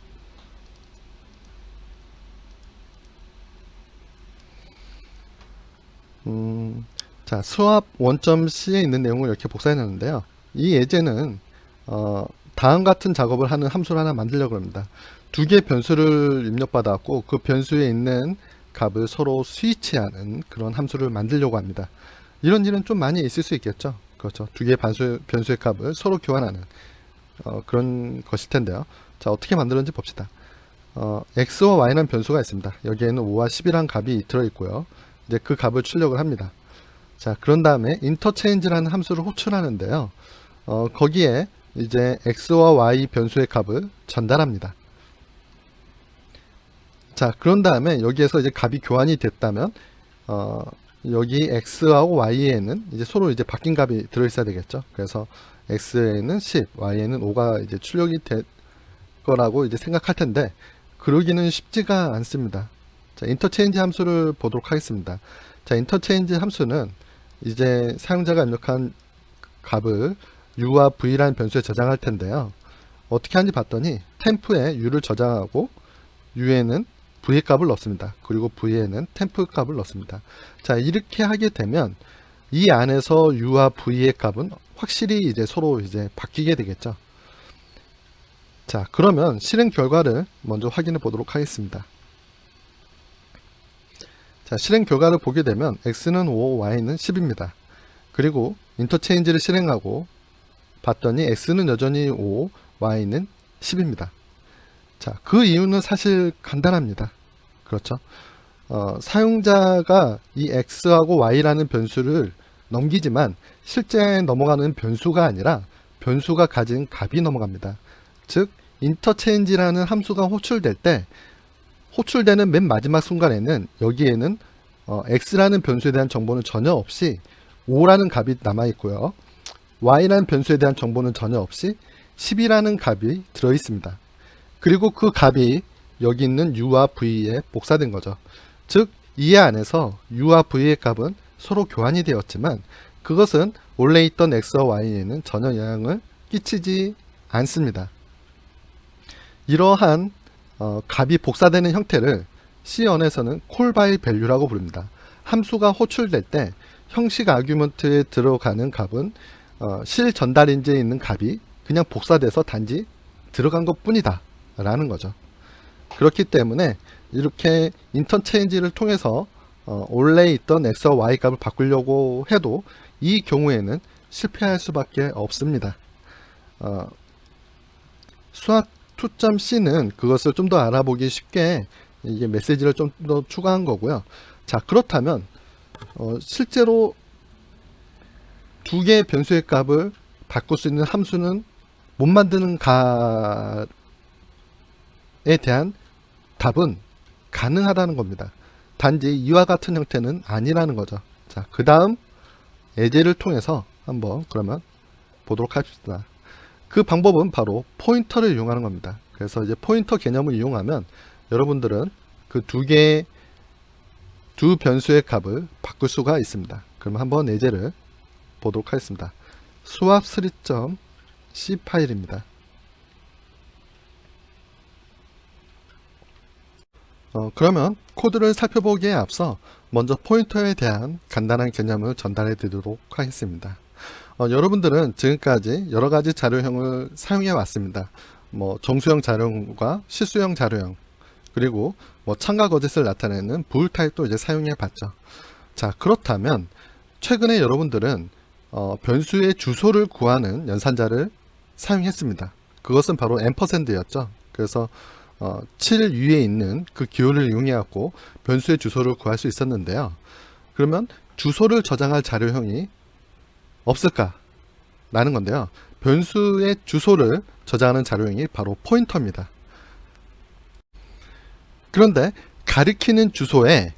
자, 수압 1.c에 있는 내용을 이렇게 복사해 놨는데요. 이 예제는 다음 같은 작업을 하는 함수를 하나 만들려고 합니다. 두 개의 변수를 입력받았고 그 변수에 있는 값을 서로 스위치하는 그런 함수를 만들려고 합니다. 이런 일은 좀 많이 있을 수 있겠죠. 그렇죠. 두 개의 변수의 값을 서로 교환하는 그런 것일 텐데요. 자, 어떻게 만들었는지 봅시다. x와 y라는 변수가 있습니다. 여기에는 5와 10이라는 값이 들어있고요. 이제 그 값을 출력을 합니다. 자, 그런 다음에 인터체인지라는 함수를 호출하는데요. 거기에 이제 x와 y 변수의 값을 전달합니다. 자, 그런 다음에 여기에서 이제 값이 교환이 됐다면 여기 x하고 y에는 이제 서로 이제 바뀐 값이 들어 있어야 되겠죠. 그래서 x에는 10, y에는 5가 이제 출력이 될 거라고 이제 생각할 텐데 그러기는 쉽지가 않습니다. 자, 인터체인지 함수를 보도록 하겠습니다. 자, 인터체인지 함수는 이제 사용자가 입력한 값을 u와 v라는 변수에 저장할 텐데요. 어떻게 하는지 봤더니 템프에 u를 저장하고 u에는 v의 값을 넣습니다. 그리고 v에는 템프 값을 넣습니다. 자, 이렇게 하게 되면 이 안에서 u와 v의 값은 확실히 이제 서로 이제 바뀌게 되겠죠. 자, 그러면 실행 결과를 먼저 확인해 보도록 하겠습니다. 자, 실행 결과를 보게 되면 x는 5, y는 10입니다. 그리고 인터체인지를 실행하고 봤더니 x는 여전히 5, y는 10입니다. 자, 그 이유는 사실 간단합니다. 그렇죠? 사용자가 이 x하고 y라는 변수를 넘기지만 실제 넘어가는 변수가 아니라 변수가 가진 값이 넘어갑니다. 즉 인터체인지라는 함수가 호출될 때 호출되는 맨 마지막 순간에는 여기에는 x라는 변수에 대한 정보는 전혀 없이 5라는 값이 남아 있고요. y라는 변수에 대한 정보는 전혀 없이 10이라는 값이 들어 있습니다. 그리고 그 값이 여기 있는 u와 v에 복사된 거죠. 즉 이 안에서 u와 v의 값은 서로 교환이 되었지만 그것은 원래 있던 x와 y에는 전혀 영향을 끼치지 않습니다. 이러한 값이 복사되는 형태를 C언에서는 call by value라고 부릅니다. 함수가 호출될 때 형식 아규먼트에 들어가는 값은 실 전달인지에 있는 값이 그냥 복사돼서 단지 들어간 것 뿐이다 라는 거죠. 그렇기 때문에 이렇게 인터체인지를 통해서 원래 있던 x와 y 값을 바꾸려고 해도 이 경우에는 실패할 수밖에 없습니다. 수학 2.c는 그것을 좀 더 알아보기 쉽게 이게 메시지를 좀 더 추가한 거고요. 자, 그렇다면 실제로 두 개의 변수의 값을 바꿀 수 있는 함수는 못 만드는 가에 대한 답은 가능하다는 겁니다. 단지 이와 같은 형태는 아니라는 거죠. 자, 그 다음 예제를 통해서 한번 그러면 보도록 합시다. 그 방법은 바로 포인터를 이용하는 겁니다. 그래서 이제 포인터 개념을 이용하면 여러분들은 그 두 변수의 값을 바꿀 수가 있습니다. 그럼 한번 예제를 보도록 하겠습니다. 수압 3.c 파일입니다. 그러면 코드를 살펴보기에 앞서 먼저 포인터에 대한 간단한 개념을 전달해 드리도록 하겠습니다. 여러분들은 지금까지 여러가지 자료형을 사용해 왔습니다. 정수형 자료형과 실수형 자료형, 그리고 참과 거짓을 나타내는 부울 타입도 이제 사용해 봤죠. 자, 그렇다면 최근에 여러분들은 변수의 주소를 구하는 연산자를 사용했습니다. 그것은 바로 앰퍼샌드였죠. 그래서 7 위에 있는 그 기호를 이용해 갖고 변수의 주소를 구할 수 있었는데요. 그러면 주소를 저장할 자료형이 없을까? 라는 건데요. 변수의 주소를 저장하는 자료형이 바로 포인터입니다. 그런데 가리키는 주소에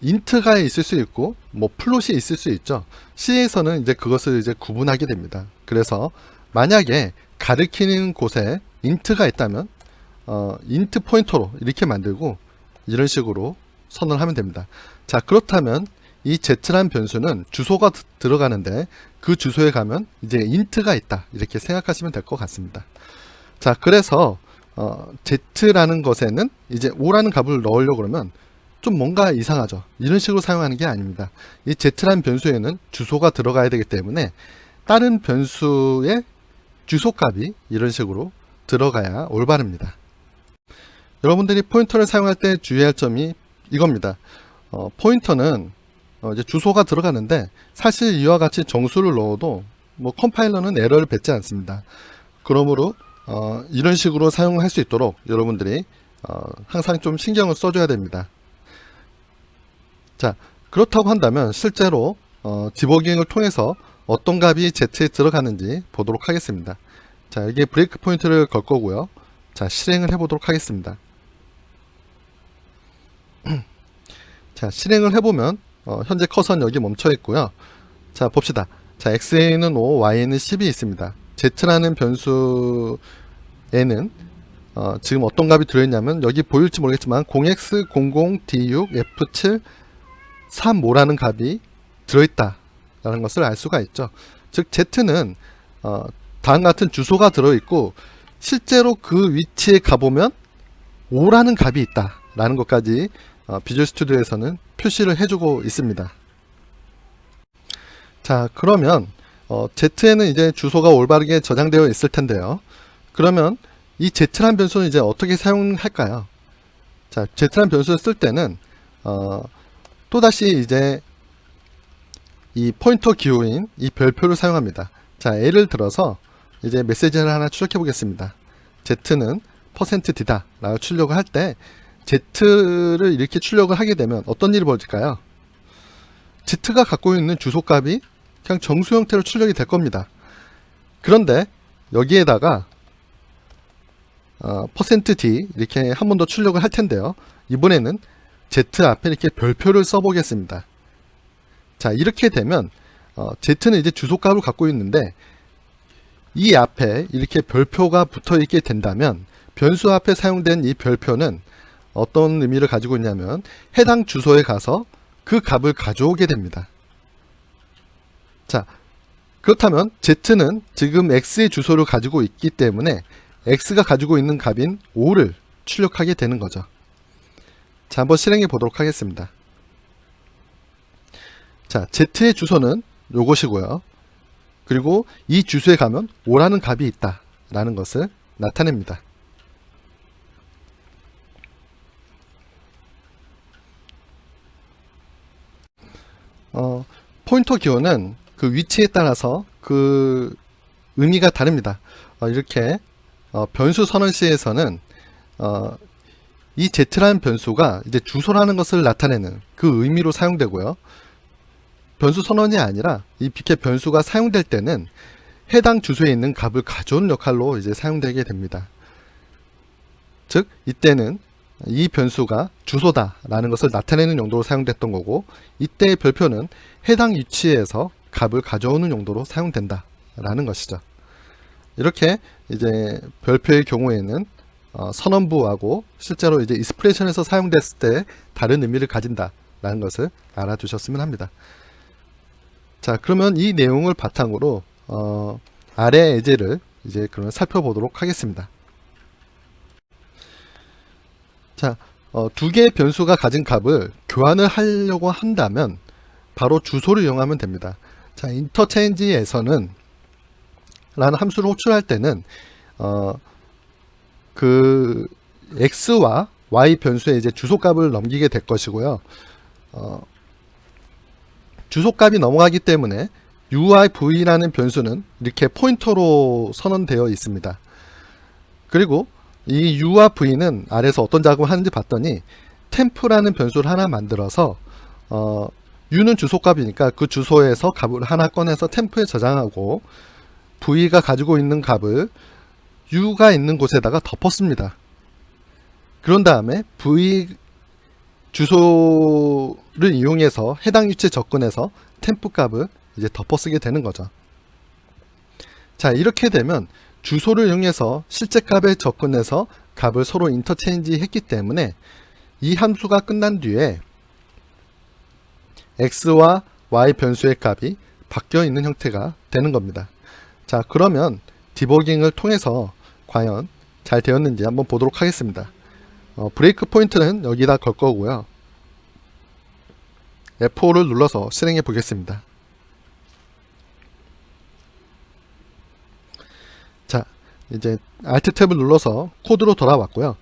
인트가 있을 수 있고 플롯이 있을 수 있죠. C에서는 이제 그것을 이제 구분하게 됩니다. 그래서 만약에 가리키는 곳에 인트가 있다면 인트 포인터로 이렇게 만들고 이런 식으로 선언을 하면 됩니다. 자, 그렇다면 이 z란 변수는 주소가 들어가는데 그 주소에 가면 이제 인트가 있다 이렇게 생각하시면 될 것 같습니다. 자, 그래서 z라는 것에는 이제 5라는 값을 넣으려고 그러면 좀 뭔가 이상하죠. 이런 식으로 사용하는 게 아닙니다. 이 z라는 변수에는 주소가 들어가야 되기 때문에 다른 변수의 주소값이 이런 식으로 들어가야 올바릅니다. 여러분들이 포인터를 사용할 때 주의할 점이 이겁니다. 포인터는 이제 주소가 들어가는데 사실 이와 같이 정수를 넣어도 컴파일러는 에러를 뱉지 않습니다. 그러므로 이런 식으로 사용할 수 있도록 여러분들이 항상 좀 신경을 써줘야 됩니다. 자, 그렇다고 한다면 실제로 디버깅을 통해서 어떤 값이 Z에 들어가는지 보도록 하겠습니다. 자, 여기에 브레이크 포인트를 걸 거고요. 자, 실행을 해보도록 하겠습니다. 자, 실행을 해보면 현재 커서는 여기 멈춰 있고요. 자, 봅시다. 자, x에는 5, y에는 10이 있습니다. z라는 변수에는 지금 어떤 값이 들어있냐면 여기 보일지 모르겠지만 0x, 00, d6, f7, 3,5라는 값이 들어있다 라는 것을 알 수가 있죠. 즉 z는 다음 같은 주소가 들어있고 실제로 그 위치에 가보면 5라는 값이 있다 라는 것까지 비주얼 스튜디오에서는 표시를 해주고 있습니다. 자, 그러면 z에는 이제 주소가 올바르게 저장되어 있을 텐데요. 그러면 이 z란 변수는 이제 어떻게 사용할까요? 자, z란 변수를 쓸 때는 또다시 이제 이 포인터 기호인 이 별표를 사용합니다. 자, 예를 들어서 이제 메시지를 하나 출력해 보겠습니다. z는 %d다 라고 출력을 할 때 z를 이렇게 출력을 하게 되면 어떤 일이 벌어질까요? z가 갖고 있는 주소값이 그냥 정수 형태로 출력이 될 겁니다. 그런데 여기에다가 %d 이렇게 한 번 더 출력을 할 텐데요. 이번에는 z 앞에 이렇게 별표를 써보겠습니다. 자, 이렇게 되면 z는 이제 주소값을 갖고 있는데 이 앞에 이렇게 별표가 붙어 있게 된다면 변수 앞에 사용된 이 별표는 어떤 의미를 가지고 있냐면 해당 주소에 가서 그 값을 가져오게 됩니다. 자, 그렇다면 z는 지금 x의 주소를 가지고 있기 때문에 x가 가지고 있는 값인 5를 출력하게 되는 거죠. 자, 한번 실행해 보도록 하겠습니다. 자, z의 주소는 요것이고요. 그리고 이 주소에 가면 5라는 값이 있다 라는 것을 나타냅니다. 포인터 기호는 그 위치에 따라서 그 의미가 다릅니다. 이렇게 변수 선언시에서는 이 z라는 변수가 이제 주소라는 것을 나타내는 그 의미로 사용되고요. 변수 선언이 아니라 이 빅캣 변수가 사용될 때는 해당 주소에 있는 값을 가져오는 역할로 이제 사용되게 됩니다. 즉 이때는 이 변수가 주소다 라는 것을 나타내는 용도로 사용됐던 거고, 이때의 별표는 해당 위치에서 값을 가져오는 용도로 사용된다 라는 것이죠. 이렇게 이제 별표의 경우에는 선언부하고 실제로 이제 익스프레션에서 사용됐을 때 다른 의미를 가진다 라는 것을 알아두셨으면 합니다. 자, 그러면 이 내용을 바탕으로 아래 예제를 이제 그러면 살펴보도록 하겠습니다. 자, 두 개의 변수가 가진 값을 교환을 하려고 한다면 바로 주소를 이용하면 됩니다. 자, 인터체인지에서는 라는 함수를 호출할 때는 그 x와 y 변수에 이제 주소값을 넘기게 될 것이고요. 주소값이 넘어가기 때문에 u와 v라는 변수는 이렇게 포인터로 선언되어 있습니다. 그리고 이 u와 v는 아래에서 어떤 작업을 하는지 봤더니 템프라는 변수를 하나 만들어서 u는 주소값이니까 그 주소에서 값을 하나 꺼내서 템프에 저장하고 v가 가지고 있는 값을 u가 있는 곳에다가 덮었습니다. 그런 다음에 v 주소를 이용해서 해당 위치에 접근해서 템프 값을 이제 덮어쓰게 되는 거죠. 자, 이렇게 되면 주소를 이용해서 실제 값에 접근해서 값을 서로 인터체인지 했기 때문에 이 함수가 끝난 뒤에 x와 y 변수의 값이 바뀌어 있는 형태가 되는 겁니다. 자, 그러면 디버깅을 통해서 과연 잘 되었는지 한번 보도록 하겠습니다. 브레이크 포인트는 여기다 걸 거고요. F5를 눌러서 실행해 보겠습니다. 자, 이제 Alt 탭을 눌러서 코드로 돌아왔고요.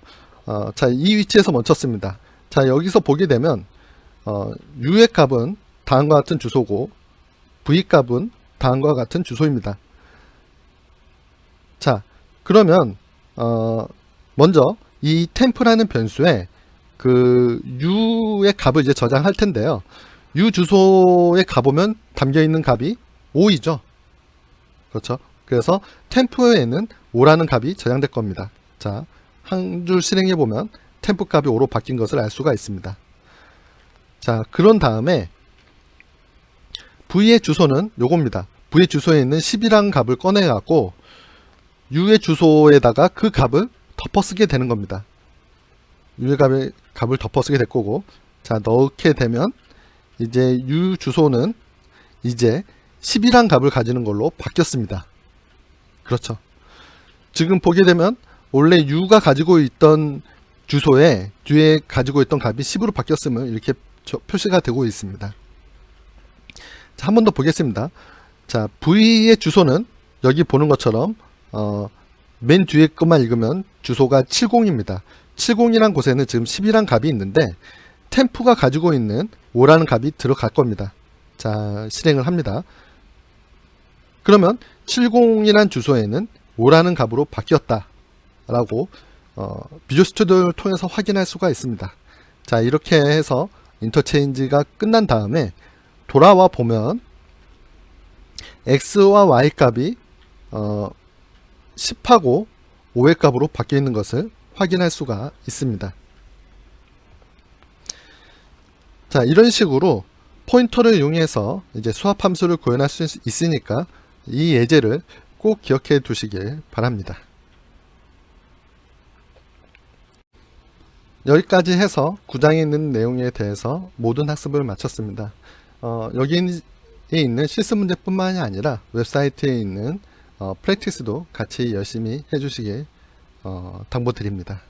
자, 이 위치에서 멈췄습니다. 자, 여기서 보게 되면 U의 값은 다음과 같은 주소고 V 값은 다음과 같은 주소입니다. 자, 그러면 먼저 이 템프라는 변수에 그 U의 값을 이제 저장할 텐데요. U 주소에 가보면 담겨 있는 값이 5이죠. 그렇죠. 그래서 템프에는 5라는 값이 저장될 겁니다. 자, 한 줄 실행해 보면 템프 값이 5로 바뀐 것을 알 수가 있습니다. 자, 그런 다음에 V의 주소는 요겁니다. V의 주소에 있는 10이라는 값을 꺼내 갖고 U의 주소에다가 그 값을 덮어쓰게 되는 겁니다. U의 값을 덮어쓰게 될 거고, 자, 넣게 되면 이제 U 주소는 이제 10이란 값을 가지는 걸로 바뀌었습니다. 그렇죠. 지금 보게 되면 원래 U가 가지고 있던 주소에 뒤에 가지고 있던 값이 10으로 바뀌었으면 이렇게 표시가 되고 있습니다. 자, 한 번 더 보겠습니다. 자, V의 주소는 여기 보는 것처럼 맨 뒤에 것만 읽으면 주소가 70입니다. 70이란 곳에는 지금 10이란 값이 있는데 템프가 가지고 있는 5라는 값이 들어갈 겁니다. 자, 실행을 합니다. 그러면 70이란 주소에는 5라는 값으로 바뀌었다 라고 비주얼 스튜디오를 통해서 확인할 수가 있습니다. 자, 이렇게 해서 인터체인지가 끝난 다음에 돌아와 보면 x와 y 값이 10하고 5의 값으로 바뀌어 있는 것을 확인할 수가 있습니다. 자, 이런 식으로 포인터를 이용해서 이제 수합 함수를 구현할 수 있으니까 이 예제를 꼭 기억해 두시길 바랍니다. 여기까지 해서 9장에 있는 내용에 대해서 모든 학습을 마쳤습니다. 여기에 있는 실습 문제뿐만이 아니라 웹사이트에 있는 프랙티스도 같이 열심히 해주시길 당부드립니다.